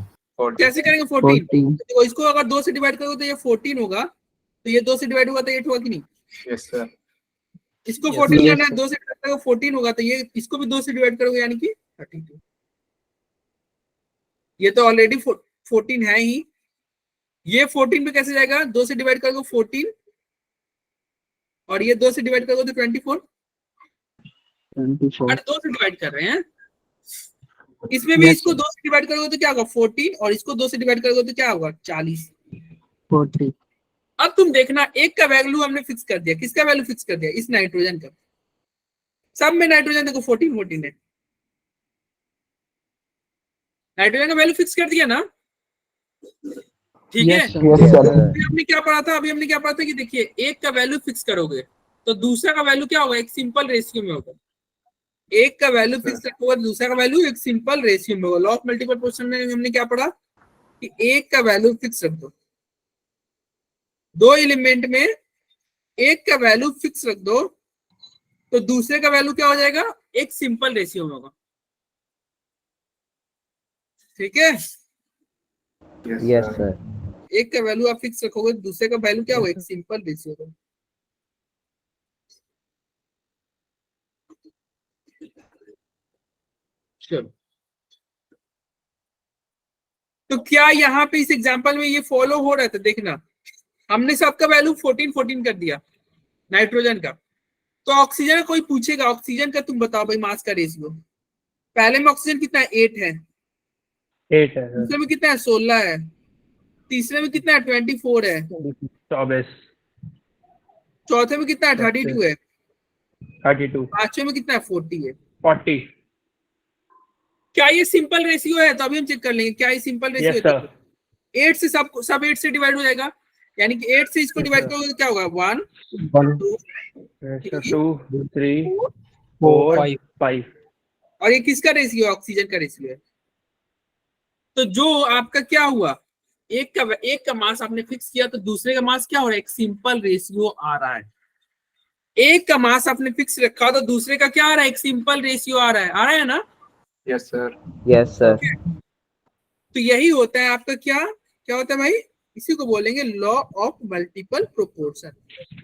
कैसे करेंगे 14? तो इसको अगर 2 से डिवाइड करोगे तो ये 14 होगा, तो ये 2 से डिवाइड होगा तो 8 होगा कि नहीं? Yes, sir. इसको 14 करना है, 2 से डिवाइड करोगे 14 होगा, तो ये इसको भी 2 से डिवाइड करोगे यानी कि 32। ये तो ऑलरेडी 14 है ही, ये 14 पे कैसे जाएगा? 2 से डिवाइड करोगे 14 और ये 2 से डिवाइड करोगे तो 24। अरे 2 से डिवाइड कर रहे हैं, इसमें भी इसको 2 से डिवाइड करोगे तो क्या होगा? 14 और इसको 2 से डिवाइड करोगे तो क्या होगा? 40। 40। अब तुम देखना, एक का वैल्यू हमने फिक्स कर दिया, किसका वैल्यू फिक्स कर दिया? इस नाइट्रोजन का। सब में नाइट्रोजन देखो 14 14 है, नाइट्रोजन का वैल्यू फिक्स कर दिया ना, ठीक है। Yes sir. Yes sir. अभी हमने क्या पढ़ा था? अभी हमने क्या पढ़ा था कि देखिए, एक का वैल्यू फिक्स करोगे तो दूसरा का वैल्यू क्या होगा? एक सिंपल रेशियो में होगा। एक का वैल्यू फिक्स रखोगे, दूसरा का वैल्यू एक सिंपल रेशियो में होगा। लॉ ऑफ मल्टीपल प्रोपोर्शन में हमने क्या पढ़ा कि एक का वैल्यू फिक्स रख दो, दो एलिमेंट में एक का वैल्यू फिक्स रख दो तो दूसरे का वैल्यू क्या हो जाएगा? एक सिंपल रेशियो में होगा, ठीक है। Yes, sir. एक का वैल्यू आप फिक्स रखोगे, दूसरे का वैल्यू क्या होगा? एक सिंपल रेशियो होगा। चलो, तो क्या यहाँ पे इस एग्जांपल में ये फॉलो हो रहा था? देखना, हमने सबका वैल्यू 14 14 कर दिया नाइट्रोजन का, तो ऑक्सीजन का कोई पूछेगा, ऑक्सीजन का तुम बताओ भाई मास का रेशियो। पहले में ऑक्सीजन कितना है? 8 है। 8 है सर। दूसरे में कितना है? 16 है। तीसरे में कितना है? 24 है। 24। चौथे में कितना है? 32 है। 32। पांचवे में कितना है? 40 है। 40। क्या ये सिंपल रेशियो है? तो अभी हम चेक कर लेंगे क्या ये सिंपल रेशियो यस है। सर। 8 से सब 8 से डिवाइड हो जाएगा, यानी कि 8 से इसको डिवाइड करोगे तो क्या होगा? 1 2 2 3 4 5। और ये किसका रेशियो है? ऑक्सीजन का रेशियो है। तो जो आपका क्या हुआ, एक का मास आपने फिक्स किया तो दूसरे का मास क्या हो रहा है? एक सिंपल रेशियो आ रहा है। एक का मास आपने फिक्स रखा तो दूसरे का क्या आ रहा है? एक सिंपल रेशियो आ रहा है ना? Yes, sir. Yes, sir. तो यही होता है आपका क्या क्या होता है भाई? इसी को बोलेंगे law of multiple proportion.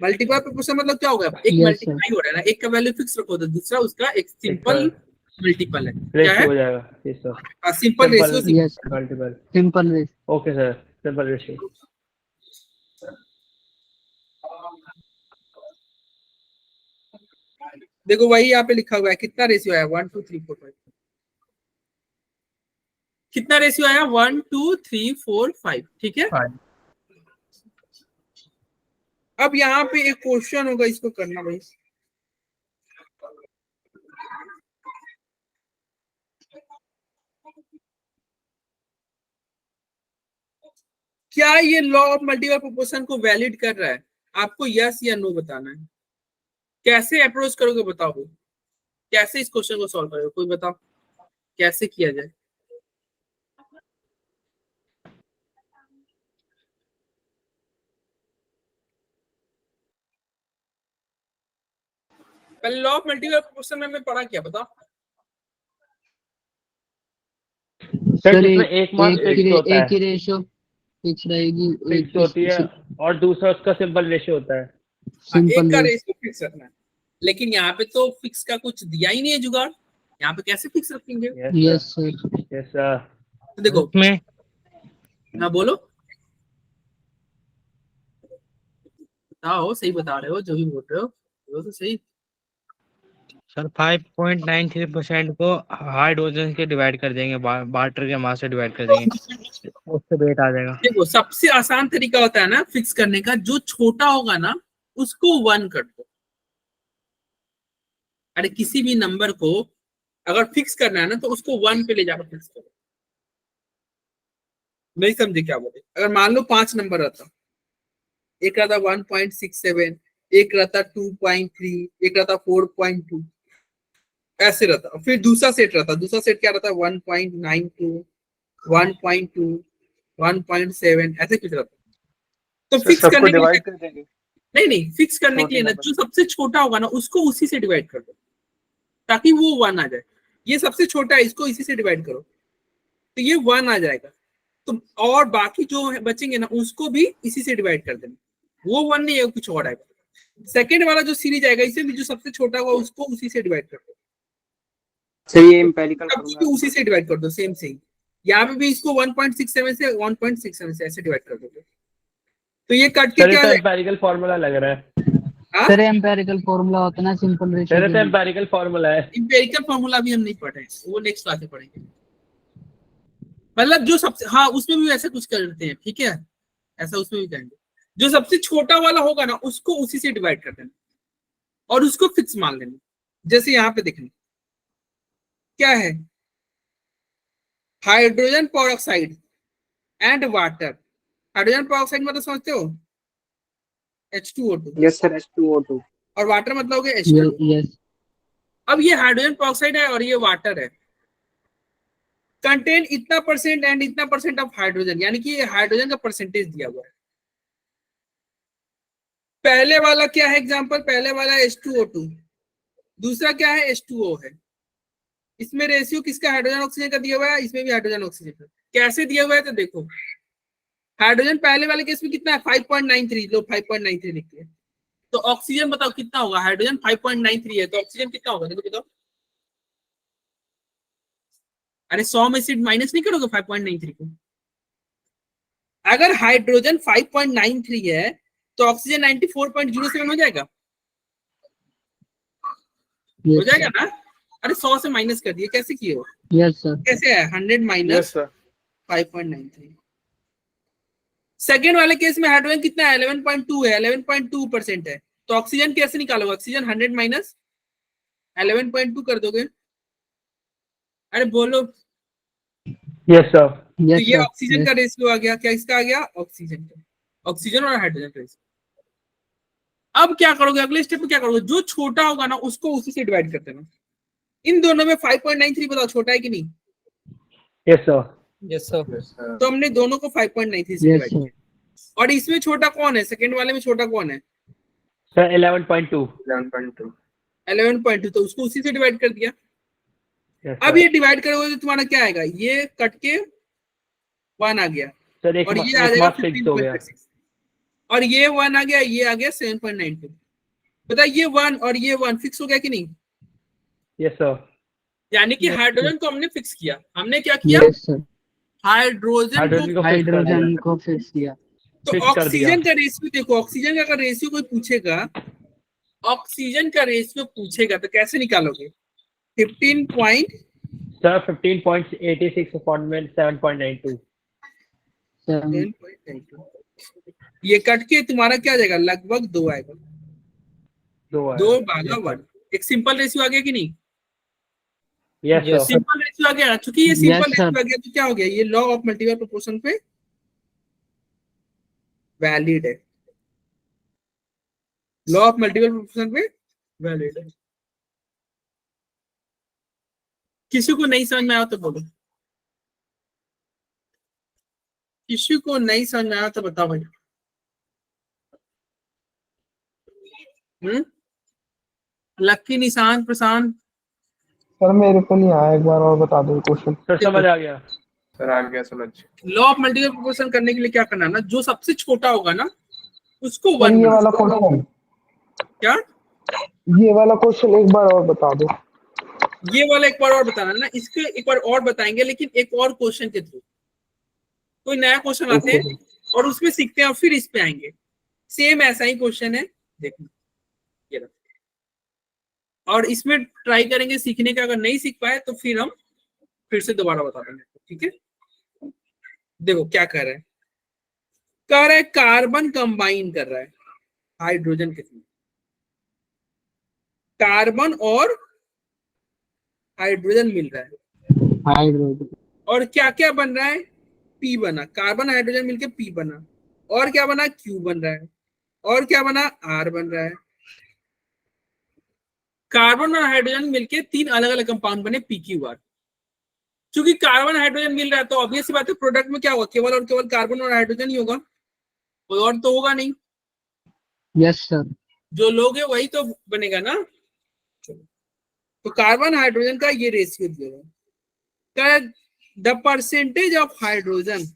Multiple proportion मतलब क्या होगा? एक Yes, मल्टीप्लाई हो रहा है ना, एक का वैल्यू फिक्स रखो तो दूसरा उसका एक सिंपल मल्टीपल है। क्या रेशियो है? हो जाएगा। Yes sir. Simple ratio. Yes multiple. Simple ratio. Okay sir, simple ratio. देखो वही यहाँ पे लिखा हुआ है, कितना रेशियो है? 1 2 3 4 5। कितना रेशियो आया? 1 2 3 4 5, ठीक है। अब यहाँ पे एक क्वेश्चन होगा, इसको करना भाई। क्या ये लॉ ऑफ मल्टीपल प्रोपोर्शन को वैलिड कर रहा है? आपको यस या नो बताना है। कैसे अप्रोच करोगे बताओ भाई? कैसे इस क्वेश्चन को सॉल्व करोगे? कोई बताओ कैसे किया जाए। पहले लॉ ऑफ मल्टीपल प्रोपोर्शन में पढ़ा क्या बताओ? सर एक मास फिक्स होता है, एक ही रेशियो फिक्स रहेगी, फिक्स होती है, और दूसरा उसका सिंपल रेशियो होता है। एक का सिंपल। रेशियो फिक्स रखना है, लेकिन यहाँ पे तो फिक्स का कुछ दिया ही नहीं है जुगाड़। यहाँ पे कैसे फिक्स रखेंगे? Yes sir. Yes sir. तो देखो में हाँ बोलो, बताओ सही बता रहे हो, जो भी बोल रहे हो वो तो सही। सर 5.93% को हाइड्रोजन के डिवाइड कर देंगे, वाटर के मास से डिवाइड कर देंगे, उससे वेट आ जाएगा। देखो सबसे आसान तरीका होता है ना फिक्स करने का, जो छोटा होगा ना उसको 1 कर दो। अरे किसी भी नंबर को अगर फिक्स करना है ना तो उसको 1 पे ले जाकर फिक्स करो। नहीं समझे क्या बोले? अगर मान लो 5 नंबर रहता, एक रहता 1.67, एक रहता 2.3, एक रहता 4.2, ऐसे रहता। फिर दूसरा सेट रहता, दूसरा सेट क्या रहता? 1.92, 1.2, 1.7, ऐसे कुछ रहता। तो फिक्स सबको करने के डिवाइड लिए कर देंगे। नहीं फिक्स करने के लिए ना जो सबसे छोटा होगा ना उसको उसी से डिवाइड कर दो ताकि वो 1 आ जाए। ये सबसे छोटा है, इसको इसी से डिवाइड करो तो ये 1 आ जाएगा। तो और बाकी जो बचेंगे ना उसको भी इसी से डिवाइड कर देना, वो 1 नहीं है, कुछ और आएगा। सेकंड वाला जो सीरीज आएगा इसे भी जो सबसे छोटा होगा उसको उसी से डिवाइड कर दो। सर ये एम्पिरिकल सबको उसी से डिवाइड कर दो, सेम सेम। यहाँ पे भी इसको 1.67 से 1.67 से ऐसे डिवाइड कर दो। तो ये कट के क्या एम्पिरिकल फार्मूला लग रहा है। सर एम्पिरिकल फार्मूला होता है ना सिंपल रेशियो। मेरे तो एम्पिरिकल फार्मूला है। एम्पिरिकल फार्मूला भी हम नहीं पढ़े, वो नेक्स्ट क्लास में पढ़ेंगे। मतलब जो सबसे, हाँ उसमें भी ऐसा कुछ करते हैं, ठीक है। ऐसा उसमें भी करेंगे। जो सबसे छोटा वाला होगा ना उसको उसी से डिवाइड कर देना और उसको फिक्स मान लेना। जैसे यहाँ पे देखना क्या है, hydrogen peroxide and water. Hydrogen peroxide मतलब समझते हो, H2O2। Yes sir, H2O2। और वाटर मतलब हो गया H2O। यस अब ये हाइड्रोजन पेरोक्साइड है और ये वाटर है, कंटेन इतना परसेंट एंड इतना परसेंट ऑफ हाइड्रोजन, यानी कि ये हाइड्रोजन का परसेंटेज दिया हुआ है। पहले वाला क्या है एग्जांपल, पहले वाला H2O2, दूसरा क्या है H2O है। इसमें रेशियो किसका, हाइड्रोजन ऑक्सीजन का दिया हुआ है, इसमें भी हाइड्रोजन ऑक्सीजन का। कैसे दिया हुआ है तो देखो, हाइड्रोजन पहले वाले केस में कितना है 5.93, लो 5.93 लिखते हैं। तो ऑक्सीजन बताओ कितना होगा, हाइड्रोजन 5.93 है तो ऑक्सीजन कितना होगा, देखो बताओ। अरे 100 में से माइनस नहीं करोगे 5.93 को। अगर हाइड्रोजन 5.93 है तो ऑक्सीजन 94.07 हो जाएगा, हो जाएगा ना। अरे 100 से माइनस कर दिए, कैसे किए हो, यस सर। कैसे है 100 माइनस यस सर। 5.93। सेकेंड वाले केस में हाइड्रोजन कितना है 11.2 है, 11.2% है। तो ऑक्सीजन कैसे निकालोगे, ऑक्सीजन 100 माइनस 11.2 कर दोगे। अरे बोलो। Yes sir. तो ये ऑक्सीजन का रेशियो आ गया, क्या इसका आ गया, ऑक्सीजन का, ऑक्सीजन और हाइड्रोजन का रेशियो। अब क्या करोगे, अगले स्टेप में क्या करोगे, जो छोटा होगा ना उसको उसी से डिवाइड कर देना। इन दोनों में 5.93 बताओ छोटा है कि नहीं। Yes sir. Yes sir. Yes sir. तो हमने दोनों को 5.93 से डिवाइड किया। और इसमें छोटा कौन है, सेकंड वाले में छोटा कौन है सर 11.2। 11.2। 11.2, तो उसको उसी से डिवाइड कर दिया। यस अब ये डिवाइड करोगे तो तुम्हारा क्या आएगा, ये कट के 1 आ गया सर। एक और ये आ मार्क्स जाएगा फिक्स हो गया। 15.36 और ये 1 आ गया, ये आ गया 7.92। बताइए ये 1 और ये 1 फिक्स हो गया कि नहीं। Yes sir. यानी कि हाइड्रोजन को हमने फिक्स किया। हमने क्या किया, यस सर। हाइड्रोजन को फिक्स किया। तो fix कर दिया। ऑक्सीजन का रेशियो देखो, ऑक्सीजन का अगर रेशियो कोई पूछेगा, ऑक्सीजन का रेशियो पूछेगा तो कैसे निकालोगे, 15 सर 15.86 अपॉन में 7.92। ये कट के तुम्हारा क्या आ जाएगा, लगभग 2 आएगा, 2 भागा 1। एक सिंपल रेशियो आ गया कि नहीं। Yes sir. सिंपल रेशियो आ गया, क्योंकि ये सिंपल Yes, रेशियो sir. आ गया तो क्या हो गया, ये लॉ ऑफ मल्टीपल प्रोपोर्शन पे वैलिड है, लॉ ऑफ मल्टीपल प्रोपोर्शन पे वैलिड है। किसी को नहीं समझ में आया तो बोलो, किसी को नहीं समझ में आया तो बताओ भाई। लक्की, निशान, प्रशांत। सर मेरे को नहीं आया, एक बार और बता दो क्वेश्चन। सर समझ आ गया। सर आ गया समझ। लॉ ऑफ मल्टीपल प्रोपोर्शन करने के लिए क्या करना है ना, जो सबसे छोटा होगा ना उसको सर 1 ये वाला क्वेश्चन, क्या, ये वाला क्वेश्चन एक बार और बता दो। ये वाला एक बार और बताना ना, इसके एक बार और बताएंगे लेकिन एक और क्वेश्चन के थ्रू। कोई नया क्वेश्चन आते हैं और उसमें सीखते हैं और फिर इस पे आएंगे। सेम ऐसा ही क्वेश्चन है, देखना ये रहा। और इसमें ट्राई करेंगे सीखने का, अगर नहीं सीख पाए तो फिर हम फिर से दोबारा बता देंगे, ठीक है। देखो क्या कर रहा है, कह रहा है कार्बन कंबाइन कर रहा है हाइड्रोजन के साथ, कार्बन और हाइड्रोजन मिल रहा है, हाइड्रोजन और क्या क्या बन रहा है, पी बना, कार्बन हाइड्रोजन मिलके पी बना, और क्या बना, क्यू बन रहा है, और क्या बना, आर बन रहा है। कार्बन और हाइड्रोजन मिलके 3 अलग अलग कंपाउंड बने पी क्यू आर। क्योंकि कार्बन हाइड्रोजन मिल रहा है तो ऑब्वियस सी बात है प्रोडक्ट में क्या होगा, केवल और केवल कार्बन और हाइड्रोजन ही होगा, कोई और तो होगा नहीं। Yes sir. जो लोग है वही तो बनेगा ना। तो कार्बन हाइड्रोजन का ये रेशियो दिया है, the percentage of hydrogen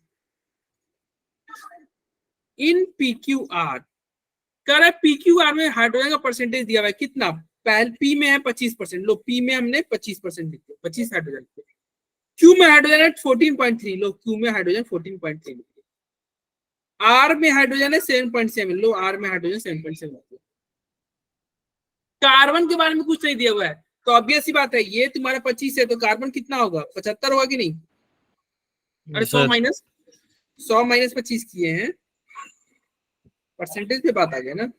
in PQR। कह रहा है PQR में हाइड्रोजन का परसेंटेज दिया हुआ है कितना, पहले P में है 25%, लो P में हमने 25% लिख दिया, 25 हाइड्रोजन। Q में हाइड्रोजन है 14.3, लो Q में हाइड्रोजन 14.3 लिख दिया। R में हाइड्रोजन है 7.7, लो R में हाइड्रोजन 7.7 लिख दिया। कार्बन के बारे में कुछ नहीं दिया हुआ है तो ऑब्वियस सी बात है, ये तुम्हारा 25 है तो कार्बन कितना होगा, 75 होगा कि नहीं। अरे 100 माइनस 25 किए हैं परसेंटेज पे बात आ गया ना।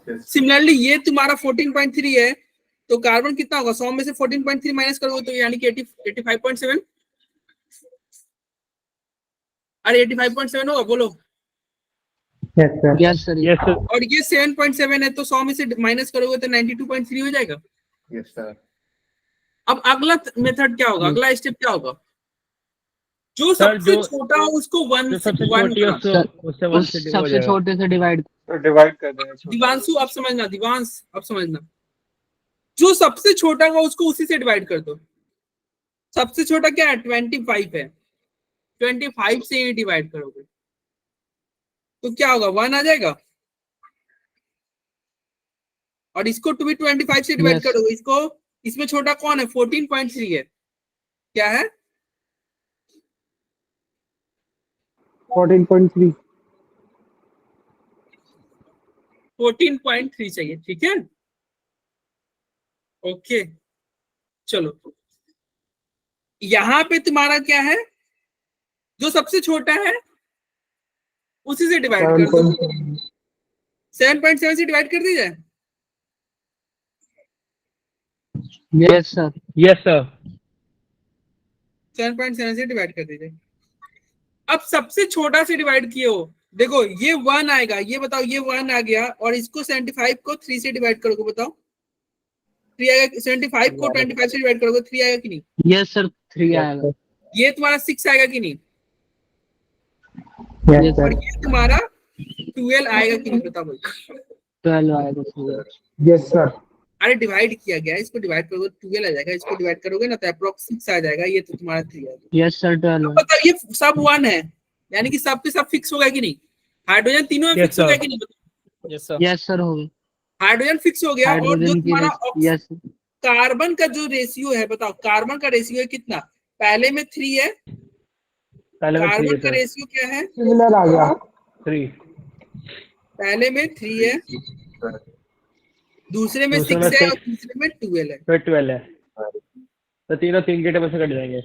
Yes. सिमिलरली ये तुम्हारा 14.3 है, तो कार्बन कितना होगा? 100 में से 14.3 माइनस करोगे तो यानी कि 85.7। अरे 85.7 होगा, बोलो। Yes, sir. Yes sir. Yes, sir. और ये 7.7 है, तो 100 में से माइनस करोगे तो 92.3 हो जाएगा। Yes, sir. अब अगला मेथड क्या होगा? अगला स्टेप क्या होगा? जो सर, सबसे जो- छोटा हो उसको वन जो से सबसे वन छोटी है गुना। उससे वन उस से डिवाइड हो सबसे जाएगा। छोटे से डिवाइड। तो डिवाइड कर देना छोटा। दिवांशु अब समझना, दिवांश अब समझना, जो सबसे छोटा होगा उसको उसी से डिवाइड कर दो। सबसे छोटा क्या है? 25 है, 25 से ही डिवाइड करोगे तो क्या होगा? 1 आ जाएगा। और इसको टू भी 25 से डिवाइड Yes. करोगे, इसको, इसमें छोटा कौन है? 14.3 है। क्या है? 14.3। 14.3 चाहिए, ठीक है। ओके चलो, यहां पे तुम्हारा क्या है? जो सबसे छोटा है उसी से डिवाइड कर दो। 7.7 से डिवाइड कर दी जाए। Yes sir. Yes, sir. 7.7 से डिवाइड कर दीजिए। अब सबसे छोटा से डिवाइड किए हो, देखो ये 1 आएगा, ये बताओ, ये 1 आ गया और इसको 75 को 3 से डिवाइड करोगे, बताओ 3 आएगा। 75 को 25 से डिवाइड करोगे 3 आएगा कि नहीं? यस सर 3 आएगा। ये तुम्हारा 6 आएगा कि नहीं? Yes, और sir. ये तुम्हारा 12 आएगा कि नहीं? बताओ भाई। 12 आएगा सर। Yes sir. अरे डिवाइड किया गया, इसको डिवाइड करोगे 12 आ जाएगा, इसको डिवाइड करोगे ना तो अप्रोक्स 6 आ जाएगा, ये तो तुम्हारा 3 आएगा। यस सर 12 अब बताओ, ये सब 1 है, यानी कि सब पे सब फिक्स होगा कि नहीं? हाइड्रोजन तीनों में Yes, फिक्स हो गया sir. कि नहीं? Yes, sir. यस सर हो गया। हाइड्रोजन फिक्स हो गया। और जो हाइड्रोजन की तुम्हारा यस कार्बन का जो रेशियो है, बताओ कार्बन का रेशियो है कितना? पहले में 3 है, पहले में 3 कार्बन है का सर। रेशियो क्या है? सिमिलर आ गया। 3। पहले में 3 है, दूसरे में दूसरे 6 में है और 6, तीसरे में 12 है। फिर 12 है। तो तीनों 3 के टेबल से कट जाएंगे।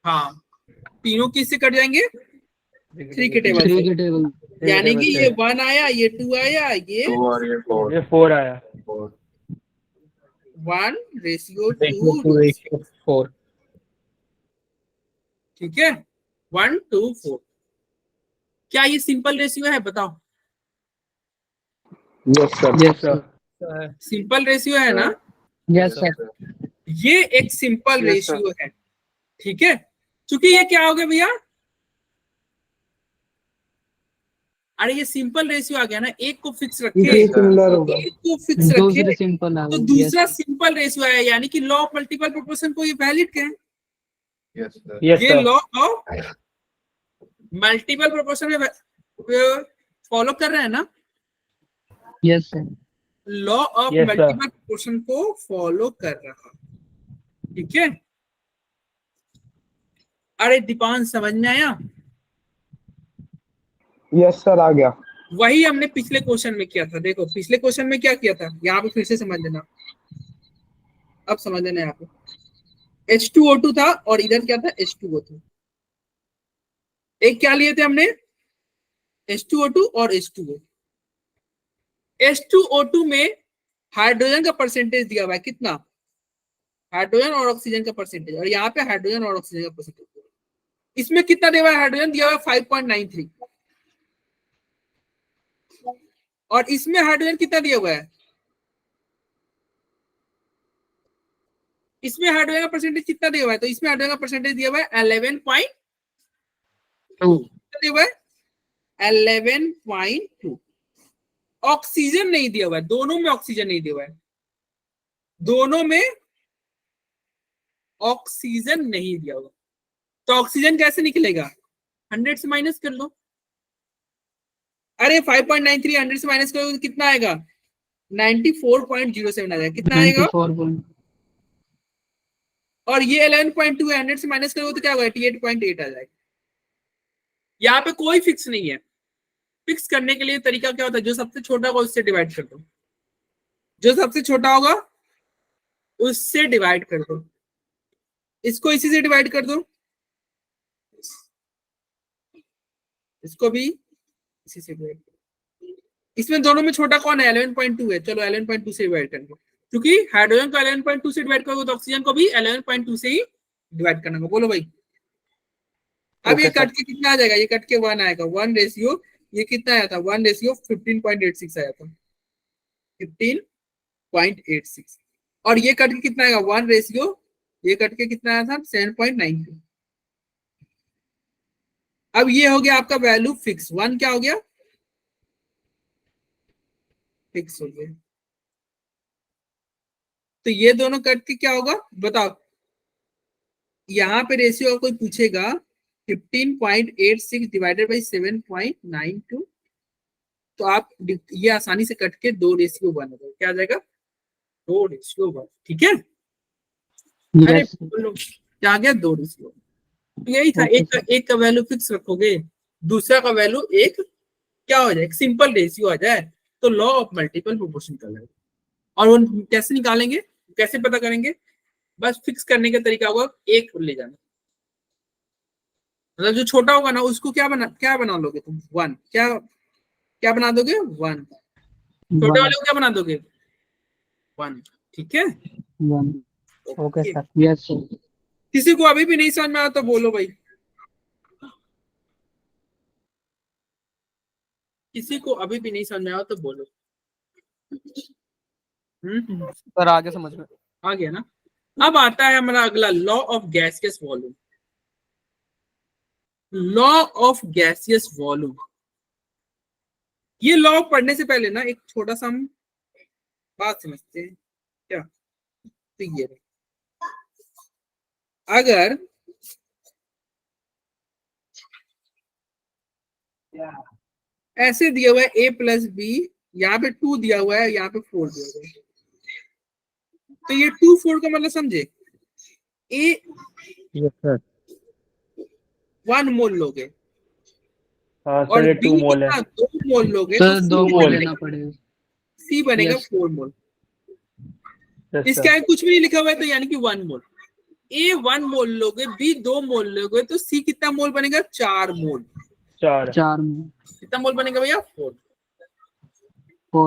हाँ, तीनों किससे कट जाएंगे? 3 के टेबल 3 से। के टेबल। यानी कि ये 1 आया, ये 2 आया, ये 2 और ये 4. ये 4 आया। 1 रेशियो 2 4। ठीक है, 1 to 4। क्या ये सिंपल रेशियो है? बताओ, yes sir. Yes sir. Simple ratio है ना? Yes sir. ये एक सिंपल Yes, sir. रेशियो है, ठीक है। क्योंकि ये क्या हो गया भैया? अरे ये सिंपल रेशियो आ गया ना, एक को फिक्स रखे, ये सिमिलर होगा। एक को फिक्स दूसरे रखे सिंपल आ तो गया। दूसरा सिंपल रेशियो आया, यानी कि लॉ ऑफ मल्टीपल प्रोपोर्शन को ये वैलिड कहें। Yes, sir. Yes, ये sir. Law of multiple proportion में फॉलो कर रहे हैं ना? Yes sir. Law of Yes, sir. Multiple proportion को फॉलो कर रहा, ठीक है। अरे दीपान समझ में आया? यस सर आ गया। वही हमने पिछले क्वेश्चन में किया था। देखो पिछले क्वेश्चन में क्या किया था, यहाँ पे फिर से समझ लेना। अब समझ लेना, यहाँ पे H2O2 था और इधर क्या था? H2O2। एक क्या लिए थे हमने? H2O2 और H2O। H2O2 में हाइड्रोजन का परसेंटेज दिया हुआ है कितना? हाइड्रोजन और ऑक्सीजन का परसेंटेज, और यहाँ पे हाइड्रोजन और ऑक्सीजन का परसेंटेज। इसमें कितना दिया हुआ है? हाइड्रोजन दिया हुआ है 5.93 और इसमें हाइड्रोजन कितना दिया हुआ है? इसमें हाइड्रोजन का परसेंटेज कितना दिया हुआ है? तो इसमें हाइड्रोजन का परसेंटेज दिया हुआ है 11.2 दिया हुआ है, 11.2। ऑक्सीजन नहीं दिया हुआ है, दोनों में ऑक्सीजन नहीं दिया हुआ है, दोनों में ऑक्सीजन नहीं दिया हुआ। तो ऑक्सीजन कैसे निकलेगा? 100 से माइनस कर लो। अरे 5.93 100 से माइनस करोगे तो कितना आएगा? 94.07 आ जाएगा। कितना आएगा? 94. और ये 11.2 है, 100 से माइनस करोगे तो क्या होगा? 88.8 आ जाएगा। यहाँ पे कोई फिक्स नहीं है। फिक्स करने के लिए तरीका क्या होता है? जो सबसे छोटा होगा उससे डिवाइड कर दो, जो सबसे छोटा होगा उससे डिवाइड कर दो, इसको इसी से डिवाइड कर दो, इसको भी इसी से डिवाइड। इसमें दोनों में छोटा कौन है? 11.2 है। चलो 11.2 से डिवाइड करेंगे, क्योंकि हाइड्रोजन को 11.2 से डिवाइड करोगे तो ऑक्सीजन को भी 11.2 से ही डिवाइड करना होगा। बोलो भाई। अब ये कट के कितना आ जाएगा? ये कट के 1 आएगा। 1 रेशियो, ये कितना आया था? 1 रेशियो 15.86 आया था, 15.86। और ये कट के कितना आएगा? 1 रेशियो, ये कट के कितना आया था? 7.92। अब ये हो गया आपका वैल्यू फिक्स। 1 क्या हो गया? फिक्स हो गया। तो ये दोनों कट के क्या होगा बताओ? यहाँ पे रेशियो कोई पूछेगा 15.86 डिवाइडेड बाई 7.92, तो आप ये आसानी से कट के 2 रेशियो 1 होगा। क्या आ जाएगा? 2 रेशियो 1। ठीक है। अरे बोलो क्या आ गया? 2 रेशियो। यही था। एक का वैल्यू फिक्स रखोगे, दूसरा का वैल्यू एक क्या हो जाए? एक सिंपल रेशियो आ जाए, तो लॉ ऑफ मल्टीपल प्रोपोर्शन कर लेंगे। और वो कैसे निकालेंगे, कैसे पता करेंगे? बस फिक्स करने का तरीका होगा, एक ले जाना। मतलब जो छोटा होगा ना उसको क्या बना लोगे तुम? 1। क्या बना दोगे? 1। छोटे वाले को क्या बना दोगे? 1। ठीक है। Okay sir. Yes sir. किसी को अभी भी नहीं समझ में आया तो बोलो भाई। किसी को अभी भी नहीं समझ में आया तो बोलो। सर आगे समझ में आ गया ना? अब आता है हमारा अगला law of gaseous volume. Law of gaseous volume, ये लॉ पढ़ने से पहले ना एक छोटा सा हम बात समझते हैं। क्या? तो ये अगर ऐसे दिया हुआ है a प्लस बी, यहाँ पे 2 दिया हुआ है, यहाँ पे 4 दिया हुआ है, तो ये 2 4 का मतलब समझे? a 1 मोल लोगे और सर, b 2 मोल है। 2 मोल लोगे सर तो 2 C मोल बनेगा। लेना पड़ेगा। C बनेगा Yes. 4 मोल। इसके आगे कुछ भी नहीं लिखा हुआ है, तो यानी कि 1 मोल। a 1 मोल लोगे, b 2 मोल लोगे, तो C कितना मोल बनेगा? 4 मोल। 4 मोल। कितना मोल बनेगा भैया? 4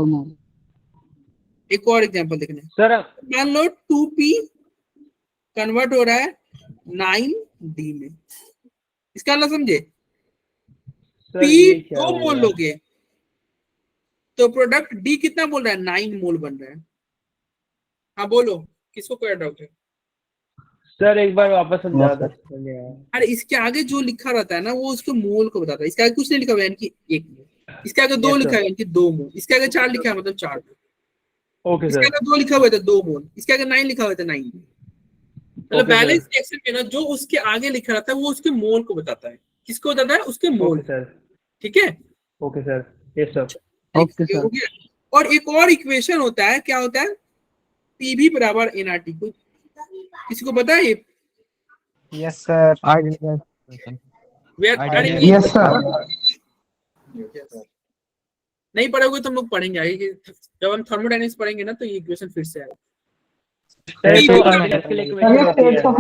मोल। एक और एग्जांपल देखने सर मान लो 2p कन्वर्ट हो रहा है 9d में। इसका मतलब समझे? p 2 मोल लोगे तो प्रोडक्ट d कितना बोल रहा है? 9 मोल बन रहा है। हाँ बोलो, किसको कोई डाउट है? सर एक बार वापस समझा दो। अरे इसके आगे जो लिखा रहता है ना वो उसके मोल को बताता है। इसके आगे कुछ नहीं लिखा हुआ है यानी कि 1 मोल। इसके आगे 2 लिखा है यानी कि 2 मोल। इसके आगे 4 लिखा है मतलब 4 मोल। ओके इसके सर। आगे 2 लिखा हुआ है तो 2 मोल। इसके आगे 9 लिखा हुआ है तो 9 मोल। मतलब Okay, बैलेंस रिएक्शन में ना जो उसके आगे लिखा रहता है वो उसके मोल को बताता है। किसको बताता है? उसके मोल। Okay sir. ठीक है। Okay sir. Yes sir. Okay sir. और एक और इक्वेशन होता है, क्या होता है? पीवी बराबर एनआरटी। को किसी को पता है ये? Yes sir. Yes sir. नहीं पढ़ोगे तो हम लोग पढ़ेंगे आगे। जब हम थर्मोडायनेमिक्स पढ़ेंगे ना तो ये इक्वेशन फिर से आएगा। स्टेट ऑफ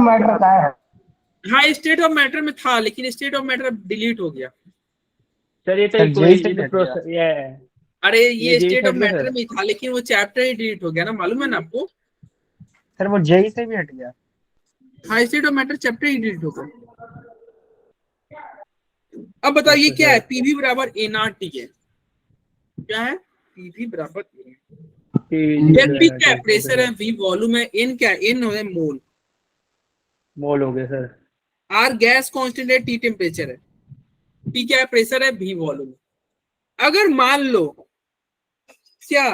मैटर का है। हाँ स्टेट ऑफ मैटर में था, लेकिन स्टेट ऑफ मैटर अब डिलीट हो गया। सर ये सर, तो JEE से ये प्रोसेस ये है। अरे ये JEE स्टेट ऑफ हट गया मैटर सर? में था, लेकिन वो चैप्टर ही डिलीट हो गया ना, मालूम है ना आपको? सर वो जेई से भी हट गया। हाँ state of matter chapter he delete हो गया। अब बताओ ये क्या है? पीवी बराबर एनआरटी है। क्या है? पीवी बराबर पी क्या है? प्रेशर है। वी वॉल्यूम है। एन क्या है? एन है मोल। मोल हो गया सर। आर गैस कांस्टेंट है। टी टेम्परेचर है। टी क्या है? प्रेशर है। V volume. अगर मान लो क्या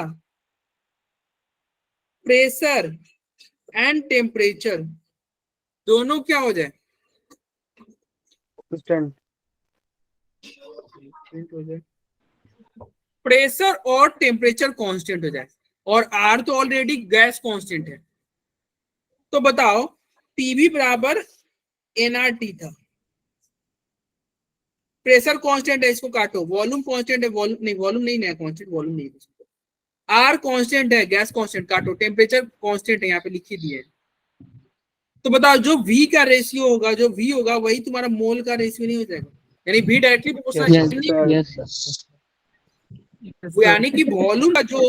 प्रेशर एंड टेम्परेचर दोनों क्या हो जाए? हो जाए। प्रेशर और टेम्परेचर कांस्टेंट हो जाए और आर तो ऑलरेडी गैस कांस्टेंट है, तो बताओ पीवी बराबर एनआरटी था। प्रेशर कांस्टेंट है, इसको काटो। वॉल्यूम कांस्टेंट है। वॉल्यूम नहीं नया कांस्टेंट, वॉल्यूम नहीं। आर कांस्टेंट है, गैस कांस्टेंट काटो। टेम्परेचर कांस्टेंट है, यहाँ पे लिखी दिए। तो बताओ जो V का रेशियो होगा, जो V होगा वही तुम्हारा मोल का रेशियो नहीं हो जाएगा? यानी V directly proportional. Yes sir. वो यानी कि वॉल्यूम का जो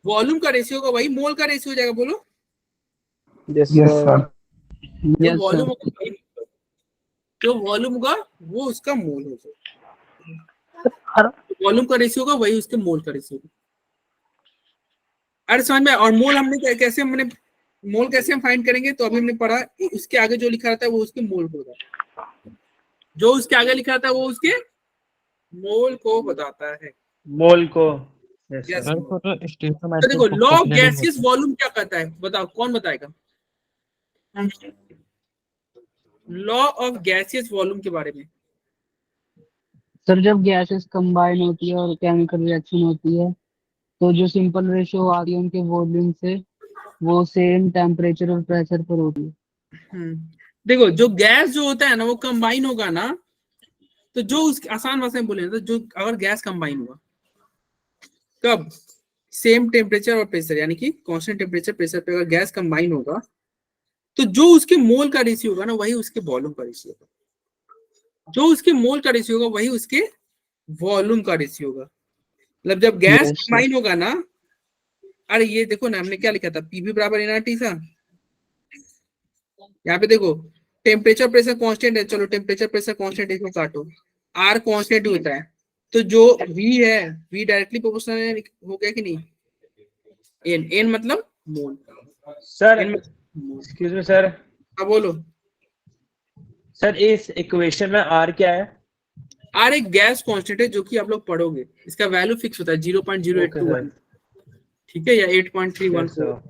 वॉल्यूम का रेशियो होगा वही मोल का रेशियो हो जाएगा। बोलो यस यस सर। सर। जो यस वॉल्यूम सर। होगा जो वॉल्यूम होगा वो उसका मोल होगा। वॉल्यूम का रेशियो होगा वही उसके मोल का रेशियो होगा। अरे समझ में। और मोल हमने कैसे हमने मोल कैसे हम फाइंड करेंगे, तो अभी हमने पढ़ा उसके आगे जो लिखा रहता है वो उसके मोल को बताता है। जो उसके आगे लिखा रहता है वो उसके मोल को बताता है। मोल को। Yes. सर को तो तो स्टोइकोमेट्रिक देखो law of popularity gaseous volume क्या कहता है, बताओ कौन बताएगा। लॉ ऑफ गैसियस वॉल्यूम के बारे में। सर जब गैसेस कंबाइन होती है और केमिकल रिएक्शन होती है तो जो सिंपल रेशियो आती है उनके वॉल्यूम से वो सेम टेम्परेचर और प्रेशर पर होती है। देखो जो गैस जो होता है ना वो कंबाइन होगा ना, तो जो उसकी आसान भाषा में बोले तो जो अगर गैस कंबाइन हुआ कब सेम टेम्परेचर और प्रेशर यानी कि कांस्टेंट टेम्परेचर प्रेशर पे अगर गैस कंबाइन होगा तो जो उसके मोल का रेशियो होगा ना वही उसके वॉल्यूम का रेशियो होगा। जो उसके मोल का रेशियो होगा वही उसके वॉल्यूम का रेशियो होगा। मतलब जब गैस कंबाइन होगा ना, अरे ये देखो ना हमने क्या लिखा था, पीवी बराबर एनआरटी था। यहाँ पे देखो टेम्परेचर प्रेशर कांस्टेंट है, चलो टेम्परेचर प्रेशर कांस्टेंट इसको काटो, आर कांस्टेंट होता है तो जो वी है वी डायरेक्टली प्रोपोर्शनल हो गया कि नहीं। एन एन मतलब mole. Sir N excuse me sir. हाँ बोलो। सर इस इक्वेशन में आर क्या है? आर एक गैस कांस्टेंट है जो कि आप लोग पढ़ोगे, इसका वैल्यू फिक्स होता है 0.0821 ठीक है, या 8.314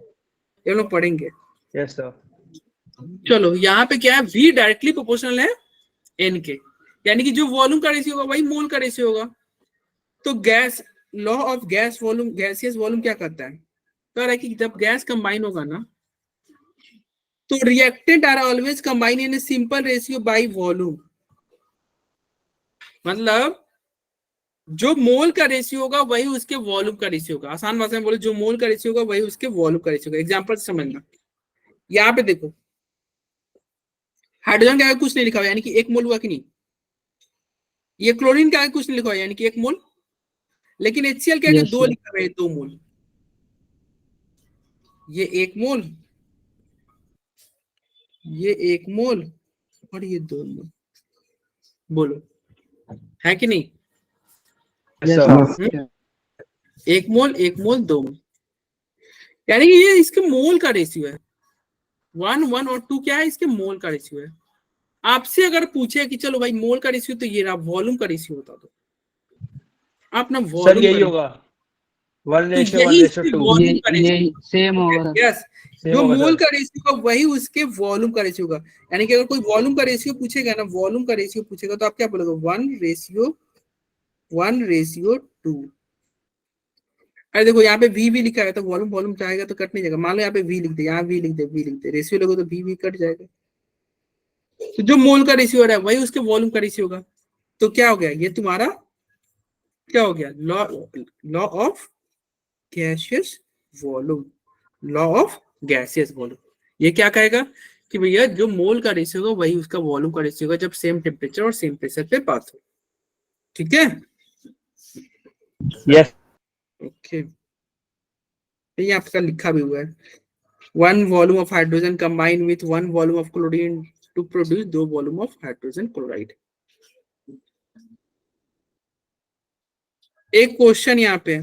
ये लोग पढ़ेंगे। Yes sir. चलो यहाँ पे क्या है, v डायरेक्टली प्रोपोर्शनल है n के, यानी कि जो वॉल्यूम का रेशियो होगा वही मोल का रेशियो होगा। तो gas law of gas volume gaseous volume क्या कहता है, कह रहा है कि जब गैस कंबाइन होगा ना तो reactant are always combine in a simple ratio by volume. मतलब जो मोल का रेशियो होगा वही उसके वॉल्यूम का रेशियो होगा। आसान भाषा में बोले जो मोल का रेशियो होगा वही उसके वॉल्यूम का रेशियो होगा। एग्जांपल से समझना, यहाँ पे देखो हाइड्रोजन का कुछ नहीं लिखा हुआ यानी कि एक मोल हुआ कि नहीं, ये क्लोरीन का कुछ नहीं लिखा हुआ यानी कि एक मोल, लेकिन HCl क्या दो लिखा हुआ है 2 मोल, ये 1 मोल ये 1 मोल और ये 2 मोल। बोलो है कि नहीं। एक मोल 2 मोल, यानी कि ये इसके मोल का रेशियो है। 1 1 और 2 क्या है, इसके मोल का रेशियो है। आपसे अगर पूछे कि चलो भाई मोल का रेशियो तो ये रहा, वॉल्यूम का रेशियो बता दो आप ना। सर यही होगा 1:1:2 ये सेम होगा। यस, जो मोल का रेशियो होगा वही उसके वॉल्यूम का रेशियो होगा। यानी कि अगर कोई वॉल्यूम का रेशियो पूछेगा ना, वॉल्यूम का रेशियो पूछेगा तो आप क्या बोलोगे 1:2। अरे देखो यहाँ पे v लिखा है तो वॉल्यूम वॉल्यूम चाहेगा तो कट नहीं जाएगा। मान लो यहाँ पे v लिख दे, यहाँ v लिख दे रेशियो लोगे तो v कट जाएगा। तो जो मोल का रेशियो हो रहा है वही उसके वॉल्यूम का रेशियो होगा। तो क्या हो गया, ये तुम्हारा क्या हो गया, law of gaseous volume. Law of gaseous volume ये क्या कहेगा कि भैया जो मोल का रेशियो होगा वही उसका वॉल्यूम का रेशियो होगा जब सेम टेम्परेचर और सेम प्रेशर पे पास हो। ठीक है। यस ओके, ये आपका लिखा भी हुआ है 1 volume of hydrogen combine with 1 volume of chlorine to produce 2 volume of hydrogen chloride. एक क्वेश्चन यहाँ पे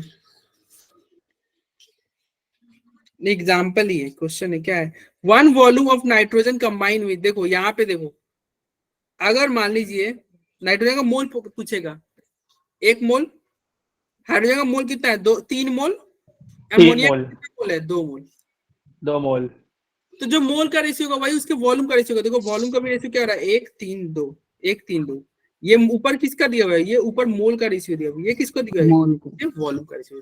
एग्जाम्पल ही है, क्वेश्चन है क्या है, 1 volume of nitrogen combine with, देखो यहाँ पे देखो अगर मान लीजिए नाइट्रोजन का मोल पूछेगा 1 मोल, हाइड्रोजन का मोल कितना है 3 मोल, अमोनिया कितना मोल है 2 मोल। तो जो मोल का रेशियो होगा वही उसके वॉल्यूम का रेशियो होगा। देखो वॉल्यूम का भी रेशियो क्या हो रहा है 1:3:2। ये ऊपर किसका दिया हुआ है, ये ऊपर मोल का रेशियो दिया हुआ है, ये किसको दिया हुआ है वॉल्यूम का रेशियो।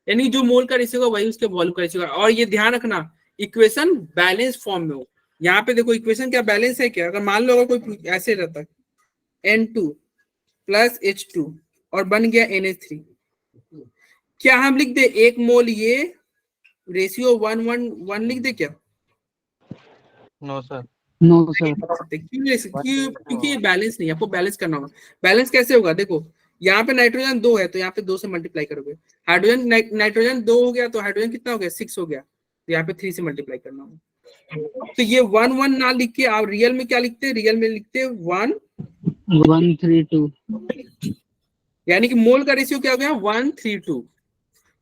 यानी जो मोल का रेशियो होगा वही उसके वॉल्यूम का रेशियो होगा। और ये ध्यान रखना इक्वेशन बैलेंस फॉर्म में हो। यहाँ पे देखो इक्वेशन क्या बैलेंस है क्या, अगर मान लो अगर कोई ऐसे रहता N2 + H2 और बन गया NH3, क्या हम लिख दे 1 मोल ये रेशियो 1:1 लिख दे क्या। No sir. क्योंकि ये बैलेंस नहीं, आपको बैलेंस करना होगा। बैलेंस कैसे होगा, देखो यहाँ पे नाइट्रोजन 2 है तो यहाँ पे 2 से मल्टीप्लाई करोगे। हाइड्रोजन नाइट्रोजन 2 हो गया तो हाइड्रोजन कितना हो गया 6 हो गया, तो यहाँ पे 3 से मल्टीप्लाई करना होगा। तो ये 1 1 ना लिख के आप रियल में क्या लिखते हैं, रियल में लिखते हैं 1 132। यानी कि मोल का रेशियो क्या हो गया 132।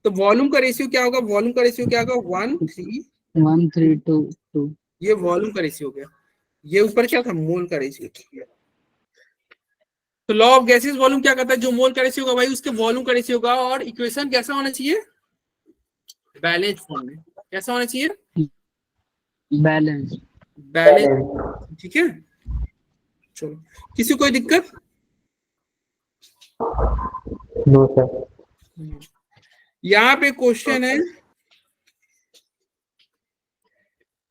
तो वॉल्यूम का रेशियो क्या होगा, वॉल्यूम का रेशियो क्या होगा 1322। ये वॉल्यूम का रेशियो हो गया। ये ऊपर क्या था मोल का रेशियो। तो लॉ ऑफ गैसेस वॉल्यूम क्या कहता है, जो मोल का रेशियो होगा भाई उसके वॉल्यूम का रेशियो होगा। और इक्वेशन कैसा होना चाहिए, बैलेंस फॉर्म में। कैसा होना चाहिए, बैलेंस। बैलेंस। ठीक है, चलो किसी कोई दिक्कत। No sir. यहाँ पे क्वेश्चन है,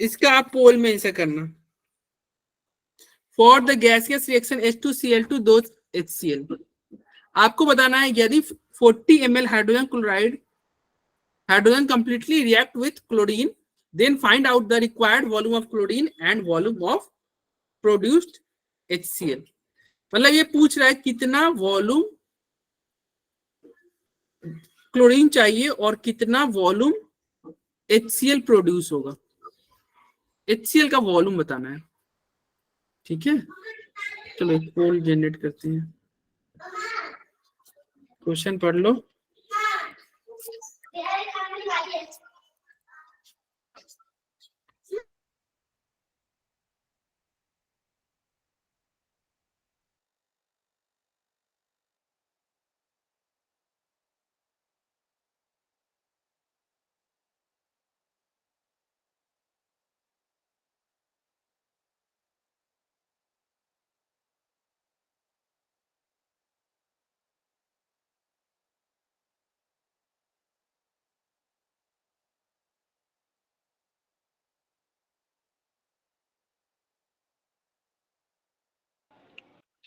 इसका आप पोल में ऐसा करना। For the gaseous reaction H2Cl2 दो HCl, आपको बताना है यदि 40 ml hydrogen chloride, hydrogen completely react with chlorine, then find out the required volume of chlorine and volume of produced HCl। मतलब ये पूछ रहा है कितना वॉल्यूम क्लोरीन चाहिए और कितना वॉल्यूम HCl प्रोड्यूस होगा। HCl का वॉल्यूम बताना है। ठीक है, चलो एक पोल जनरेट करते हैं। क्वेश्चन पढ़ लो।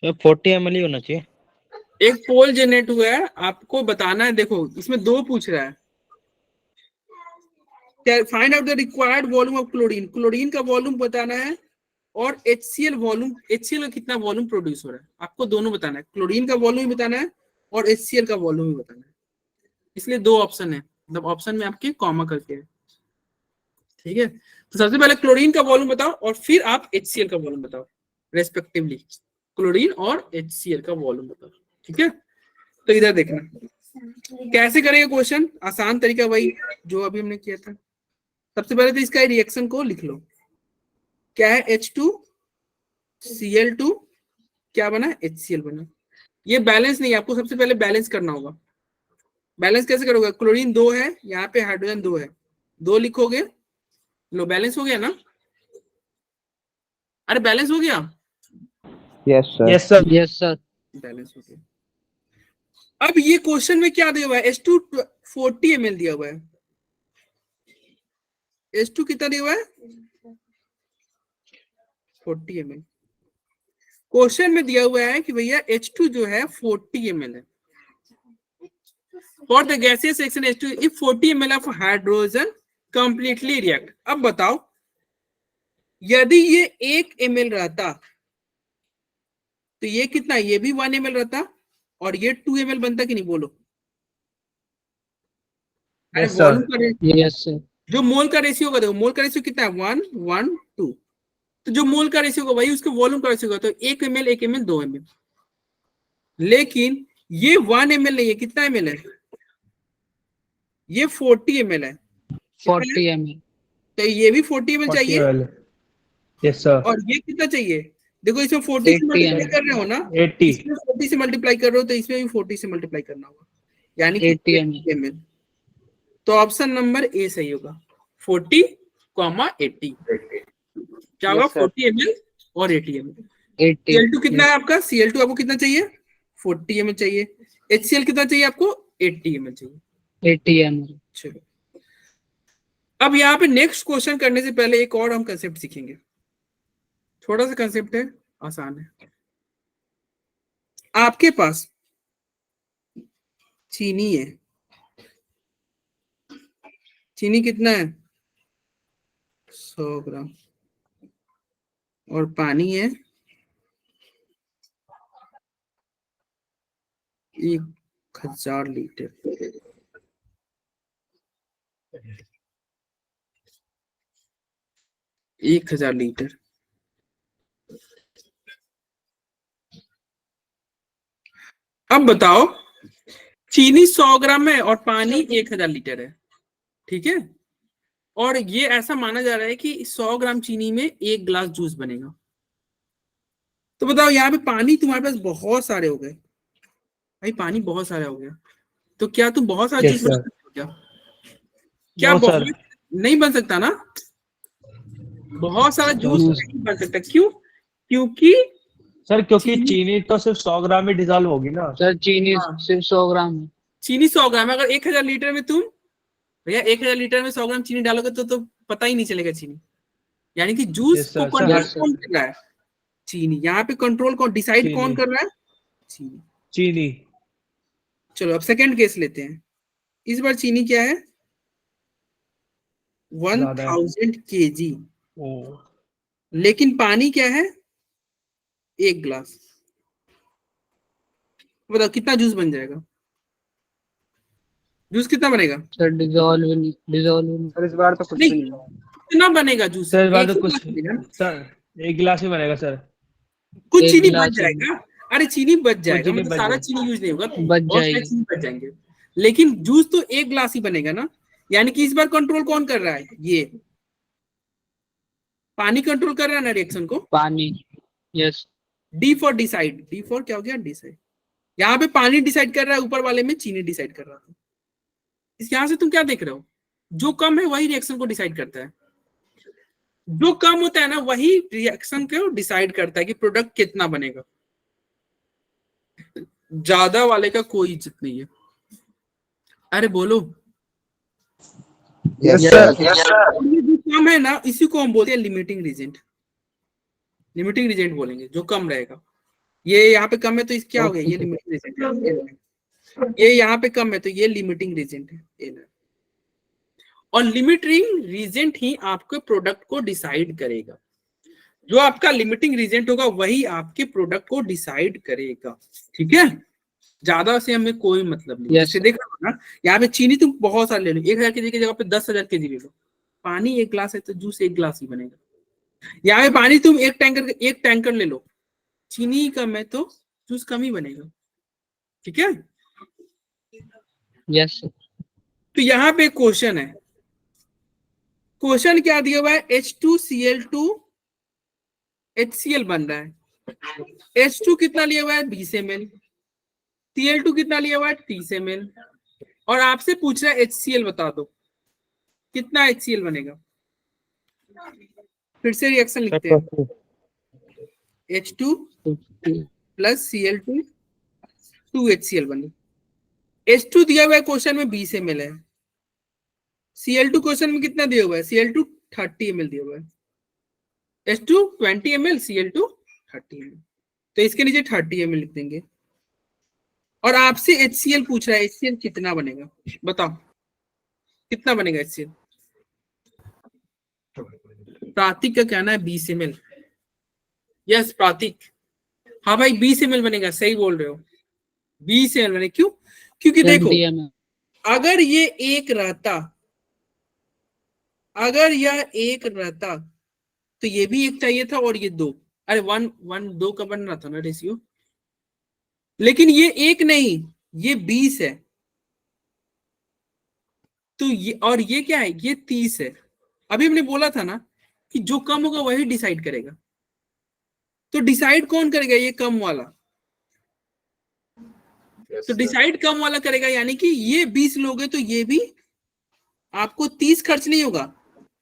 सर 40 ml ही होना चाहिए। एक पोल जनरेट हुआ है, आपको बताना है। देखो इसमें दो पूछ रहा है, find out the required volume of chlorine, chlorine का वॉल्यूम बताना है और HCl वॉल्यूम, HCl का कितना वॉल्यूम प्रोड्यूस हो रहा है, आपको दोनों बताना है। क्लोरीन का वॉल्यूम भी बताना है और HCl का वॉल्यूम भी बताना है। इसलिए दो ऑप्शन है, मतलब ऑप्शन में आपके कॉमा करके है। ठीक है, तो सबसे पहले क्लोरीन का वॉल्यूम बताओ और फिर आप HCl का वॉल्यूम बताओ रेस्पेक्टिवली। क्लोरीन और HCl का वॉल्यूम बताओ। ठीक है, तो इधर देखना कैसे करेंगे क्वेश्चन। आसान तरीका वही जो अभी हमने किया था। सबसे पहले तो इसका रिएक्शन को लिख लो। क्या है H2Cl2, क्या बना HCl बना। ये बैलेंस नहीं, आपको सबसे पहले बैलेंस करना होगा। बैलेंस कैसे करोगे, क्लोरीन 2 है, यहाँ पे हाइड्रोजन 2 है, 2 लिखोगे, लो बैलेंस हो गया ना। अरे बैलेंस हो गया, yes sir. Yes sir. Yes sir. Balance हो गया। अब ये क्वेश्चन में क्या दिया हुआ है, H2 40 ml दिया हुआ है। H2 कितना दिया हुआ है 40 ml। क्वेश्चन में दिया हुआ है कि भैया H2 जो है 40 ml है। For the gaseous reaction H2 if 40 ml of hydrogen completely react. अब बताओ यदि ये 1 ml रहता तो ये कितना, ये भी 1 ml रहता और ये 2 ml बनता कि नहीं, बोलो। अरे Yes, sir. वॉल्यूम का यस सर। जो मोल का रेशियो होगा, देखो मोल का रेशियो कितना है 1 1 2, तो जो मोल का रेशियो होगा वही उसके वॉल्यूम का रेशियो होगा। तो 1 ml 1 ml 2 ml, लेकिन ये 1 ml नहीं है, कितना ml है, ये 40 ml है। 40 ml। तो ये भी 40 ml चाहिए यस सर। और ये कितना चाहिए, देखो इसमें 40 से 80 मल्टीप्लाई ml। कर रहे हो ना, 80। इसमें 40 से मल्टीप्लाई कर रहे हो तो इसमें भी 40 से मल्टीप्लाई करना होगा, यानी कि 80 80 ml। तो ऑप्शन नंबर ए सही होगा, 40, 80। क्या होगा, 40 ml और 80 ml। 80। Cl2 कितना है आपका, Cl2 आपको कितना चाहिए 40 ml चाहिए। HCl कितना चाहिए आपको 80 ml चाहिए। 80 ml। चलो अब यहाँ पे नेक्स्ट क्वेश्चन करने से पहले एक और हम कंसेप्ट सीखेंगे। थोड़ा सा कंसेप्ट है, आसान है। आपके पास चीनी है, चीनी कितना है 100 ग्राम, और पानी है 1000 लीटर। एक 1000 लीटर। अब बताओ, चीनी 100 ग्राम है और पानी 1000 लीटर है, ठीक है। और ये ऐसा माना जा रहा है कि 100 ग्राम चीनी में 1 गिलास जूस बनेगा। तो बताओ यहाँ पे पानी तुम्हारे पास बहुत सारे हो गए भाई, पानी बहुत सारा हो गया, तो क्या तुम बहुत सारा Yes, जूस बना sir. सकते हो क्या? क्या No, बहुत sir. नहीं बन सकता ना, बहुत सारा जूस नहीं बन सकता। क्यों? क्योंकि सर क्योंकि चीनी तो सिर्फ 100 ग्राम में डिजॉल्व होगी ना। सर चीनी हाँ। सिर्फ 100 ग्राम है। चीनी 100 ग्राम है, अगर 1000 लीटर में तुम भैया 1000 लीटर में 100 ग्राम चीनी डालोगे तो पता ही नहीं चलेगा चीनी। यानी कि जूस Yes, को sir. Control Sir. कौन कर रहा है? चीनी। यहाँ पे कंट्रोल कौन, डिसाइड कौन चीनी। कर रहा है? चीनी। चीनी। चलो अब सेकंड केस लेते हैं। इस बार चीनी क्या है? 1000 kg, लेकिन पानी क्या है? 1 गिलास। बताओ कितना जूस बन जाएगा? जूस कितना बनेगा? सर डिजॉल्व सर इस बार तो कुछ भी नहीं, नहीं हुआ। कितना बनेगा जूस? सर एक तो ही कुछ गिलास बनेगा ना? सर 1 गिलास ही बनेगा सर। कुछ 1 चीनी गिलास बच जाएगा। अरे चीनी बच जाएगा, चीनी मतलब बच सारा जाए- चीनी यूज नहीं होगा, बच बहुत सारे जाएगी। चीनी बच जाएंगे, लेकिन जूस तो 1 गिलास ही बनेगा ना। यानी कि इस बार कंट्रोल कौन कर रहा है? ये पानी कंट्रोल कर रहा है ना रिएक्शन को। पानी। Yes. D for decide. D for क्या हो गया? डिसाइड। यहाँ पे पानी डिसाइड कर रहा है, ऊपर वाले में चीनी डिसाइड कर रहा था। इस यहां से तुम क्या देख रहे हो? जो कम है वही रिएक्शन को डिसाइड करता है, जो कम होता है ना वही रिएक्शन को डिसाइड करता है कि प्रोडक्ट कितना बनेगा। ज्यादा वाले का कोई इज्जत नहीं है। अरे बोलो। Yes, Yes, sir. sir. ये जो कम है ना, इसी को हम बोलते हैं लिमिटिंग रीजेंट। लिमिटिंग रीजेंट बोलेंगे जो कम रहेगा। ये यहाँ पे कम है तो इस क्या हो गया? ये लिमिटिंग रीजेंट है। ये यहाँ पे कम है तो ये लिमिटिंग रीजेंट है। और लिमिटिंग रीजेंट ही आपके प्रोडक्ट को डिसाइड करेगा। जो आपका लिमिटिंग रीजेंट होगा वही आपके प्रोडक्ट को डिसाइड करेगा, ठीक है। ज्यादा से हमें कोई मतलब नहीं। Yes, जैसे देख रहे हो ना, यहाँ पे चीनी तुम बहुत सारा ले लो, 1000 kg की जगह पे 10,000 kg ले लो, पानी 1 गिलास है तो जूस 1 गिलास ही बनेगा। यहाँ पे पानी तुम 1 टैंकर ले लो, चीनी कम है तो जूस कम ही बनेगा, ठीक है। Yes sir. तो यहाँ पे क्वेश्चन है, क्वेश्चन क्या दिया हुआ है? H2Cl2 HCl बन रहा है। H2 कितना लिया हुआ है? 20 ml। Cl2 कितना लिया हुआ है? 30 ml। और आपसे पूछ रहा है HCl बता दो कितना HCl बनेगा। फिर से रिएक्शन लिखते हैं। H2 प्लस Cl2 2HCl बने। H2 दिया हुआ है क्वेश्चन में 20 ml है। Cl2 क्वेश्चन में कितना दिया हुआ है? Cl2 30 ml दिया हुआ है। H2 20 ml, Cl2 30 ml। तो इसके नीचे 30 ml लिख देंगे। और आपसे HCl पूछ रहा है, HCl कितना बनेगा बताओ, कितना बनेगा HCl? प्रातिक का कहना है 20 ml। यस प्रातिक, हाँ भाई 20 ml बनेगा, सही बोल रहे हो, 20 ml बनेगा। क्यों? क्योंकि देखो अगर ये एक रहता, अगर यह एक रहता तो ये भी एक चाहिए था और ये 2। अरे 1:1:2 का बन रहा था ना रेशियो, लेकिन ये एक नहीं, ये 20 है। तो ये और ये क्या है? ये 30 है। अभी हमने बोला था ना कि जो कम होगा वही डिसाइड करेगा। तो डिसाइड कौन करेगा? ये कम वाला। Yes, तो sir. डिसाइड कम वाला करेगा, यानी कि ये 20 लोगे तो ये भी आपको 30 खर्च नहीं होगा,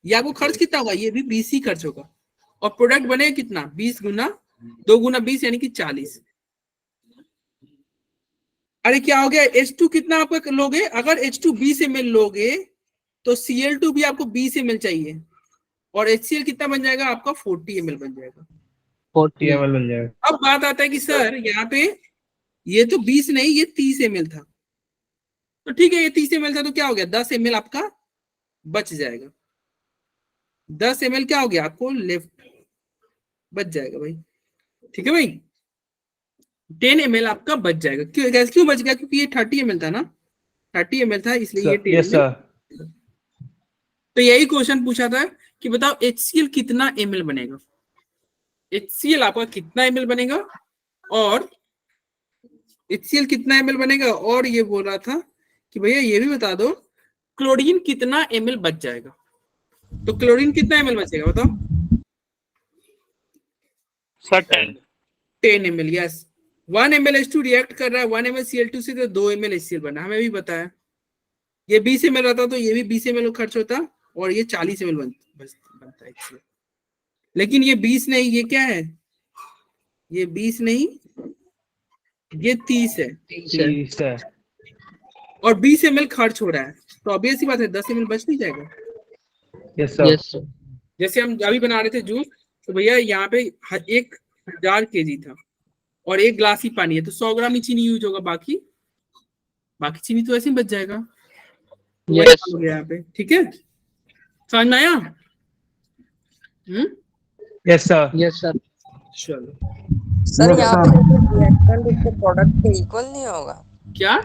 ये आपको खर्च कितना होगा? ये भी 20 ही खर्च होगा। और प्रोडक्ट बनेगा कितना? 20 गुना 2 गुना 20 यानी कि 40। अरे क्या हो गया? H2 कितना आप लोगे? अगर H2 20 ml लोगे तो Cl2 भी आपको 20 ml चाहिए, और HCl कितना बन जाएगा आपका? 40 ml बन जाएगा। 40 ml बन जाएगा। अब बात आता है कि सर यहाँ पे ये तो 20 नहीं, ये 30 ml था। तो ठीक है, ये 30 ml था तो क्या हो गया? 10 ml आपका बच जाएगा। 10 ml क्या हो गया? आपको लेफ्ट बच जाएगा भाई, ठीक है भाई। 10 ml आपका बच जाएगा। क्यों बच गया? क्योंकि ये 30 ml था ना, 30 ml था, इसलिए ये 10 यस ml। सर। तो यही क्वेश्चन पूछा था कि बताओ HCl कितना ml बनेगा, HCl आपका कितना ml बनेगा, और HCl कितना ml बनेगा, और ये बोल रहा था कि भैया ये भी बता दो क्लोरीन कितना ml बच जाएगा। तो क्लोरीन कितना ml बचेगा बताओ? Sir 10। 10 ml, yes. 1 ml H2 react कर रहा है 1 ml Cl2 से, तो 2 ml HCl बना, हमें भी पता है। ये 20 ml रहता तो ये भी 20 ml खर्च होता, और ये 40 ml बनता है HCl। लेकिन ये 20 नहीं, ये क्या है, ये 20 नहीं, ये 30 है, 30 है। और 20 ml खर्च हो रहा है, तो ऑब्वियस सी बात है 10 ml बच नहीं जाएगा। Yes sir. जैसे हम अभी बना रहे थे जूस, तो भैया यहाँ पे 1000 kg था और 1 ग्लास ही पानी है, तो 100 ग्राम ही चीनी यूज होगा, बाकी चीनी तो ऐसे ही बच जाएगा। तो वही हो गया यहाँ पे, ठीक है, समझ में आया? Yes sir. Yes sir. चलो, सर यहाँ पे रिएक्टेंट उसके प्रोडक्ट के इक्वल नहीं होगा क्या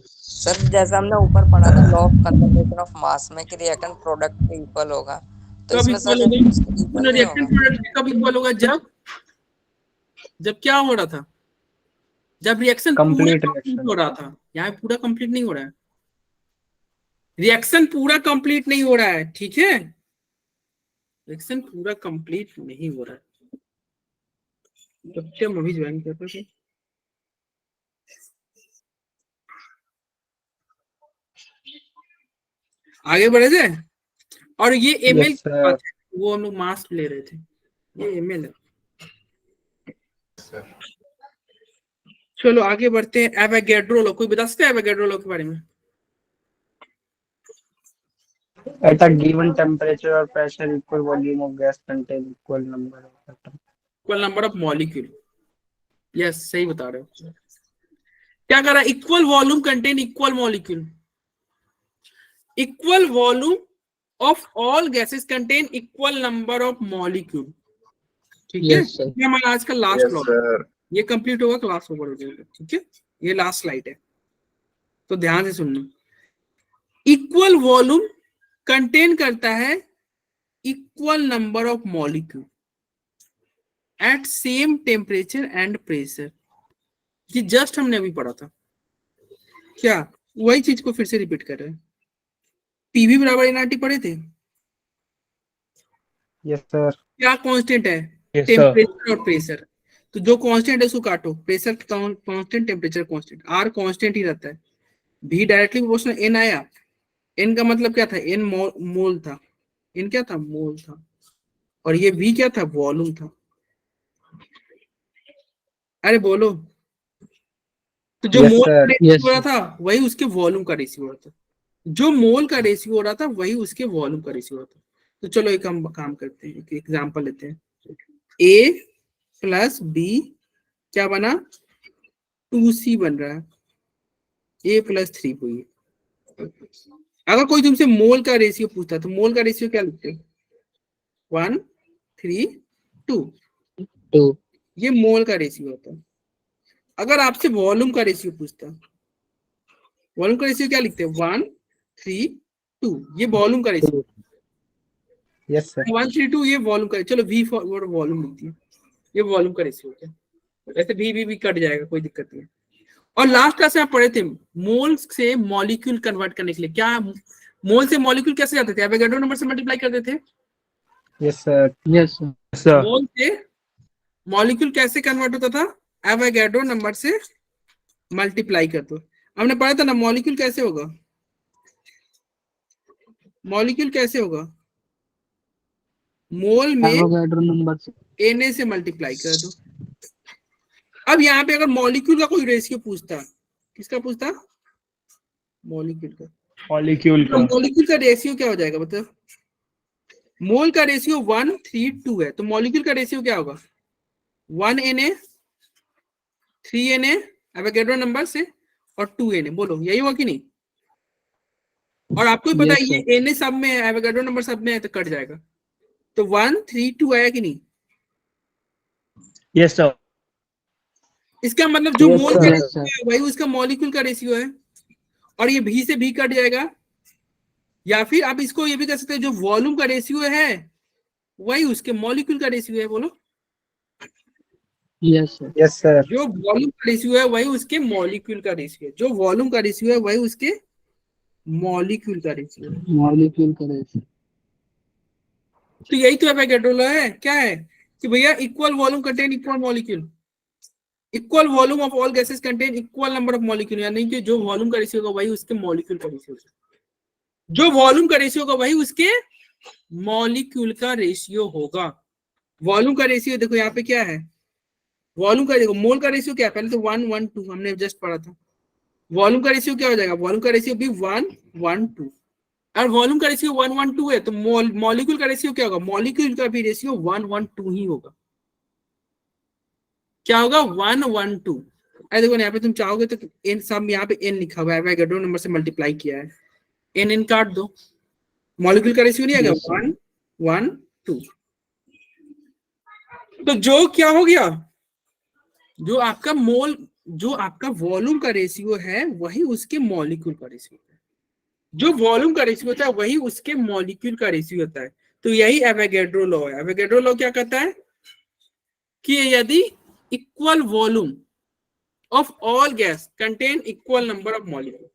सर? जैसे हमने ऊपर पढ़ा था law of conservation of mass में कि रिएक्टेंट प्रोडक्ट के इक्वल होगा, तो इसमें सर रिएक्टेंट प्रोडक्ट कब इक्वल होगा? जब क्या हो रहा था, जब रिएक्शन कंप्लीट हो रहा था। यहाँ पूरा कंप्लीट नहीं हो रहा है, रिएक्शन पूरा कंप्लीट नहीं हो रहा है, ठीक है, रिएक्शन पूरा कंप्लीट नहीं हो रहा है। तो हम अभी ज्वाइन करते थे, आगे बढ़े थे, और ये एमएल वो हम लोग मास ले रहे थे, ये एमएल है। चलो आगे बढ़ते हैं। एवोगैड्रो लॉ, कोई बता सकते हैं एवोगैड्रो लॉ के बारे में? At a given temperature or pressure, equal volume of gas contain equal number of atoms. Equal number of molecule, yes सही बता रहे हो। क्या कर रहा है? Equal volume contain equal molecule, equal volume of all gases contain equal number of molecule, ठीक है। ये हमारा आज का लास्ट लॉ, ये कंप्लीट होगा, क्लास ओवर हो जाएगा, ठीक है। ये लास्ट स्लाइड है, तो ध्यान से सुनना। इक्वल वॉल्यूम कंटेन करता है equal number of molecule eight same temperature and pressure. ये जस्ट हमने अभी पढ़ा था, क्या वही चीज को फिर से रिपीट कर रहे हैं। पीवी बराबर एनआरटी पढ़े थे? Yes sir. क्या कांस्टेंट है? Yes, टेम्परेचर और प्रेशर। तो जो कांस्टेंट है उसको काटो, pressure constant, temperature constant, R constant ही रहता है। भी डायरेक्टली प्रोपोर्शनल एन आया, एन का मतलब क्या था? एन मोल था, एन क्या था? मोल था, और ये वी क्या था? वॉल्यूम था। अरे बोलो, तो जो मोल का रेशियो हो रहा था वही उसके वॉल्यूम का रेशियो हो रहा था, जो मोल का रेशियो हो रहा था वही उसके वॉल्यूम का रेशियो होता है। तो चलो एक हम काम करते हैं, एक एग्जांपल लेते हैं। A प्लस B क्या बना? 2C बन रहा है, A प्लस 3 हुई। अगर कोई तुमसे मोल का रेशियो पूछता तो मोल का रेशियो क्या लिखते हो? 1 3 2, ये मोल का रेशियो होता है। अगर आपसे वॉल्यूम का रेशियो पूछता, वॉल्यूम का रेशियो क्या लिखते हैं? 1 3 2, ये वॉल्यूम का रेशियो। Yes sir. 1 3 2 ये वॉल्यूम का, चलो V फॉर वॉल्यूम लिखती है, ये वॉल्यूम का रेशियो होता है। ऐसे भी कट जाएगा, कोई दिक्कत नहीं। और लास्ट क्लास में आप पढ़े थे मोल से मॉलिक्यूल कन्वर्ट करने के लिए, क्या मोल से मॉलिक्यूल कैसे जाते थे? एवोगैड्रो नंबर से मल्टीप्लाई करते थे। Yes sir. Yes sir. Mole से मॉलिक्यूल कैसे कन्वर्ट होता था? एवोगैड्रो नंबर से मल्टीप्लाई कर दो। हमने पढ़ा था ना मॉलिक्यूल कैसे होगा, मॉलिक्यूल कैसे होगा? मोल में एवोगैड्रो नंबर से Na से मल्टीप्लाई कर दो। अब यहाँ पे अगर मॉलिक्यूल का कोई रेशियो पूछता, किसका पूछता? मॉलिक्यूल का। मॉलिक्यूल का रेशियो क्या हो जाएगा मतलब? मोल का रेशियो 1 3 2 है, तो मॉलिक्यूल का रेशियो क्या होगा? 1 Na 3 Na एवोगैड्रो नंबर से, और 2 Na। बोलो यही हुआ कि नहीं? और आपको ही पता है ये Na सब में है, एवोगैड्रो नंबर सब में है, तो कट जाएगा। तो 1 3 2 आया कि नहीं? Yes sir. इसका मतलब जो Yes, मोल sir. का Yes, रेशियो है वही उसका मॉलिक्यूल का रेशियो है, और ये भी से भी कट जाएगा। या फिर आप इसको ये भी कर सकते हैं, जो वॉल्यूम का रेशियो है वही उसके मॉलिक्यूल का रेशियो है। बोलो, yes sir, यस सर। जो वॉल्यूम का रेशियो है वही उसके मॉलिक्यूल का रेशियो है, जो वॉल्यूम का रेशियो है वही उसके मॉलिक्यूल का रेशियो है। मॉलिक्यूल का रेशियो। तो यही तो एवोगैड्रो लॉ है। क्या है कि भैया equal volume contain equal molecule, equal volume of all gases contain equal number of molecule, यानी कि जो वॉल्यूम का रेशियो होगा वही उसके मॉलिक्यूल का रेशियो होगा, जो वॉल्यूम का रेशियो होगा वही उसके मॉलिक्यूल का रेशियो होगा। वॉल्यूम का रेशियो देखो यहाँ पे क्या है, वॉल्यूम का देखो, मोल का रेशियो क्या है, पहले तो 1 1 2 हमने जस्ट पढ़ा था। वॉल्यूम का रेशियो क्या हो जाएगा, वॉल्यूम का रेशियो भी 1 1 2, और वॉल्यूम का रेशियो 1 1 2 है तो मॉलिक्यूल का रेशियो क्या होगा, मॉलिक्यूल का भी रेशियो 1 1 2 ही होगा। क्या होगा, 1 1 2। अरे देखो यहाँ पे तुम चाहोगे तो एन सब यहाँ पे एन लिखा हुआ है, एवोगैड्रो नंबर से मल्टीप्लाई किया है, एन एन काट दो, मॉलिक्यूल का रेशियो नहीं आएगा 1 1 2। तो जो क्या हो गया, जो आपका मोल, जो आपका वॉल्यूम का रेशियो है वही उसके मॉलिक्यूल का रेशियो है, जो वॉल्यूम का रेशियो होता है वही उसके मॉलिक्यूल का रेशियो होता है। तो यही एवोगैड्रो लॉ है। एवोगैड्रो लॉ क्या कहता है कि यदि equal volume of all gas contain equal number of molecule,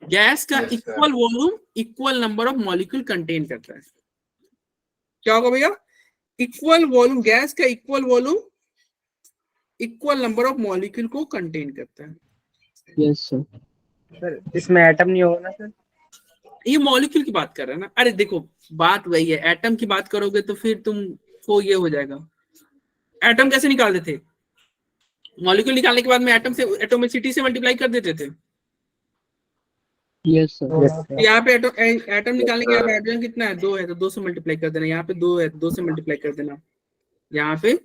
gas का Yes, sir. Equal volume equal number of molecule contain करता है। क्या होगा भैया, इक्वल वॉल्यूम, गैस का equal volume equal number of molecule को कंटेन करता है। Yes sir. सर इसमें एटम नहीं होगा ना सर? ये मॉलिक्यूल की बात कर रहे हैं ना। अरे देखो बात वही है, एटम की बात करोगे तो फिर तुमको ये हो जाएगा। एटम कैसे निकालते थे, मॉलिक्यूल निकालने के बाद में एटम से एटोमिसिटी से मल्टीप्लाई कर देते थे। Yes sir. यहाँ पे एटम निकालने के बाद हाइड्रोजन कितना है, 2 है तो 2 से मल्टीप्लाई कर देना, यहाँ पे 2 है तो 2 से मल्टीप्लाई कर देना, यहाँ पे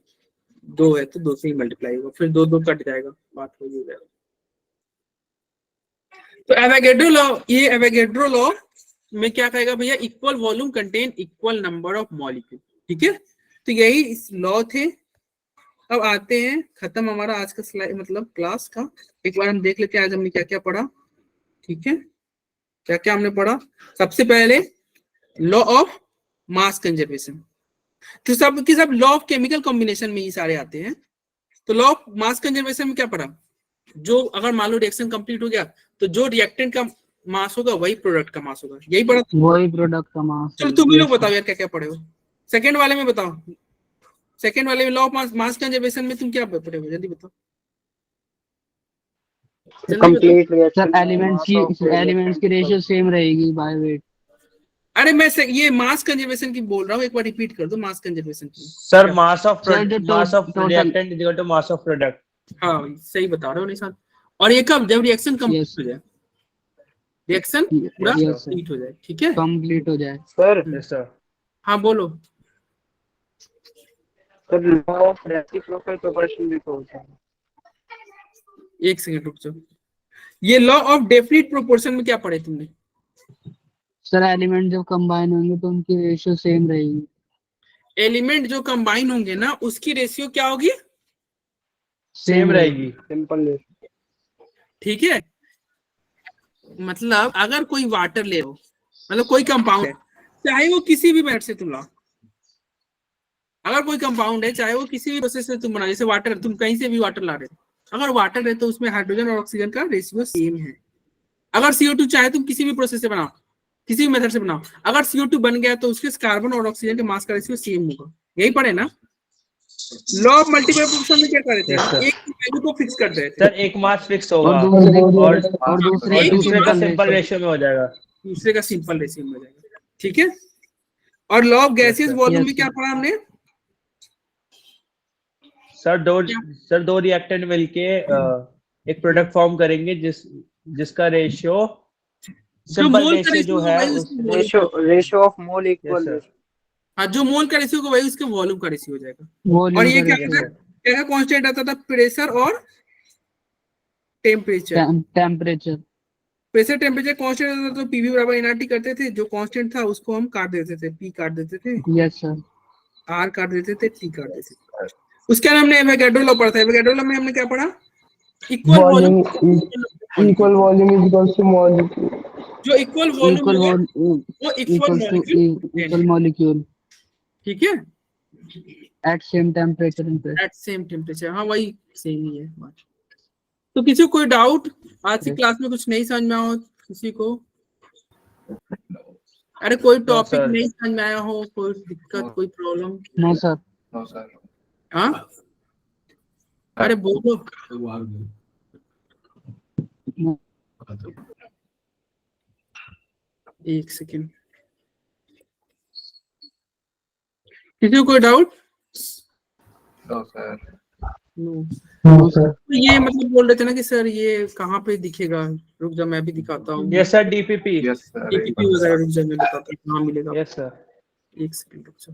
2 है तो 2 से ही मल्टीप्लाई होगा, फिर 2 2 कट जाएगा, बात हो जाएगा। तो एवोगैड्रो लॉ, ये एवोगैड्रो लॉ में क्या कहेगा भैया, equal volume contain equal number of molecule. ठीक है, तो यही इस लॉ थे। अब आते हैं, खत्म हमारा आज का स्लाइड मतलब क्लास का। एक बार हम देख लेते हैं आज हमने क्या क्या पढ़ा। ठीक है, क्या क्या हमने पढ़ा। सबसे पहले लॉ ऑफ मास कंजर्वेशन, तो सब की सब लॉ ऑफ केमिकल कॉम्बिनेशन में ही सारे आते हैं। तो लॉ ऑफ मास कंजर्वेशन में क्या पढ़ा, जो अगर मान लो रिएक्शन कंप्लीट हो गया तो जो रिएक्टेंट का मास होगा वही प्रोडक्ट का मास होगा, यही पढ़ा। वही प्रोडक्ट का मास। चलो तुम लोग बताओ यार क्या क्या पढ़े हो। सेकंड वाले में बताओ, सेकंड वाले में लॉ ऑफ मास कंजर्वेशन में तुम क्या पढ़े हो, जल्दी बताओ। कंप्लीट रिएक्शन, सर एलिमेंट्स की रेशियो सेम रहेगी बाय वेट। अरे मैं ये मास कंजर्वेशन की बोल रहा हूँ, एक बार रिपीट कर दो मास कंजर्वेशन की। Sir mass of total- reactant is equal to mass of product. हाँ सही बता रहे हो निशान। और ये कब, जब रिएक्शन कंप्लीट Yes. हो जाए, रिएक्शन पूरा Yes, sir. कंप्लीट हो जाए। ठीक है कंप्लीट हो जाए। Sir yes sir. हाँ बोलो। Sir law of reciprocal proportion भी तो होता है। एक सेकंड रुक जाओ, ये लॉ ऑफ डेफिनिट प्रोपोर्शन में क्या पढ़े तुमने। सर एलिमेंट जब कंबाइन होंगे तो उनकी रेशियो सेम रहेगी। एलिमेंट जो कंबाइन होंगे ना उसकी रेशियो क्या होगी, सेम रहेगी। Simple ratio. ठीक है, मतलब अगर कोई वाटर ले लो, मतलब कोई कंपाउंड है, चाहे वो किसी भी मेथड से तुम लाओ, अगर कोई कंपाउंड है चाहे वो किसी भी प्रोसेस से तुम बनाओ, जैसे वाटर, तुम कहीं से भी वाटर ला रहे हो, अगर वाटर है तो उसमें हाइड्रोजन और ऑक्सीजन का रेशियो सेम है। अगर CO2 चाहे तुम किसी भी प्रोसेस से बनाओ, किसी भी मेथड से बनाओ, अगर CO2 बन गया तो उसके कार्बन और ऑक्सीजन के मास का रेशियो सेम होगा। यही पढ़े ना। लॉ ऑफ मल्टीपल प्रोपोर्शन में क्या कर रहे थे, Yes, sir. एक वैल्यू को फिक्स कर रहे थे, सर एक मास फिक्स होगा और दूसरे का सिंपल रेशियो में हो जाएगा। दूसरे का सिंपल रेशियो में हो जाएगा। ठीक है, और लॉ ऑफ गैसियस वॉल्यूम में क्या पढ़ा हमने, सर दो रिएक्टेंट मिलके एक प्रोडक्ट फॉर्म करेंगे जिसका रेशियो सिंपल मोल का रेशियो जो है रेशियो ऑफ मोल इक्वल। हाँ, जो मोल का रेशियो होगा वही उसके वॉल्यूम का रेशियो हो जाएगा। और ये क्या कांस्टेंट आता था, प्रेशर और टेम्परेचर। प्रेशर टेम्परेचर कांस्टेंट आता था तो PV बराबर nRT करते थे, जो कांस्टेंट था उसको हम काट देते थे, P काट देते थे, यस सर, R काट देते थे, T काट देते थे। उसके अंदर हमने एवोगैड्रो लॉ पढ़ा था। एवोगैड्रो लॉ में हमने क्या पढ़ा? Equal volume equal volume is equal to molecule. जो इक्वल वॉल्यूम है वो इक्वल मॉलिक्यूल, ठीक है, at same temperature and pressure. At same temperature, हाँ वही सेम ही है बात। तो किसी को कोई डाउट आज की क्लास में कुछ नहीं समझ में आया हो किसी को? अरे कोई टॉपिक नहीं समझ में आया हो, कोई दिक्कत, कोई problem? No sir. No, sir. हाँ अरे बोलो। एक सेकेंड, किसी को कोई doubt? No, sir. No sir. तो ये मतलब बोल रहे थे ना कि सर ये कहाँ पे दिखेगा? रुक जा मैं भी दिखाता हूँ। Yes sir, DPP. Yes, sir. DPP वगैरह रुक जा मैं बताता हूँ कहाँ मिलेगा। Yes sir. एक सेकेंड रुक जा।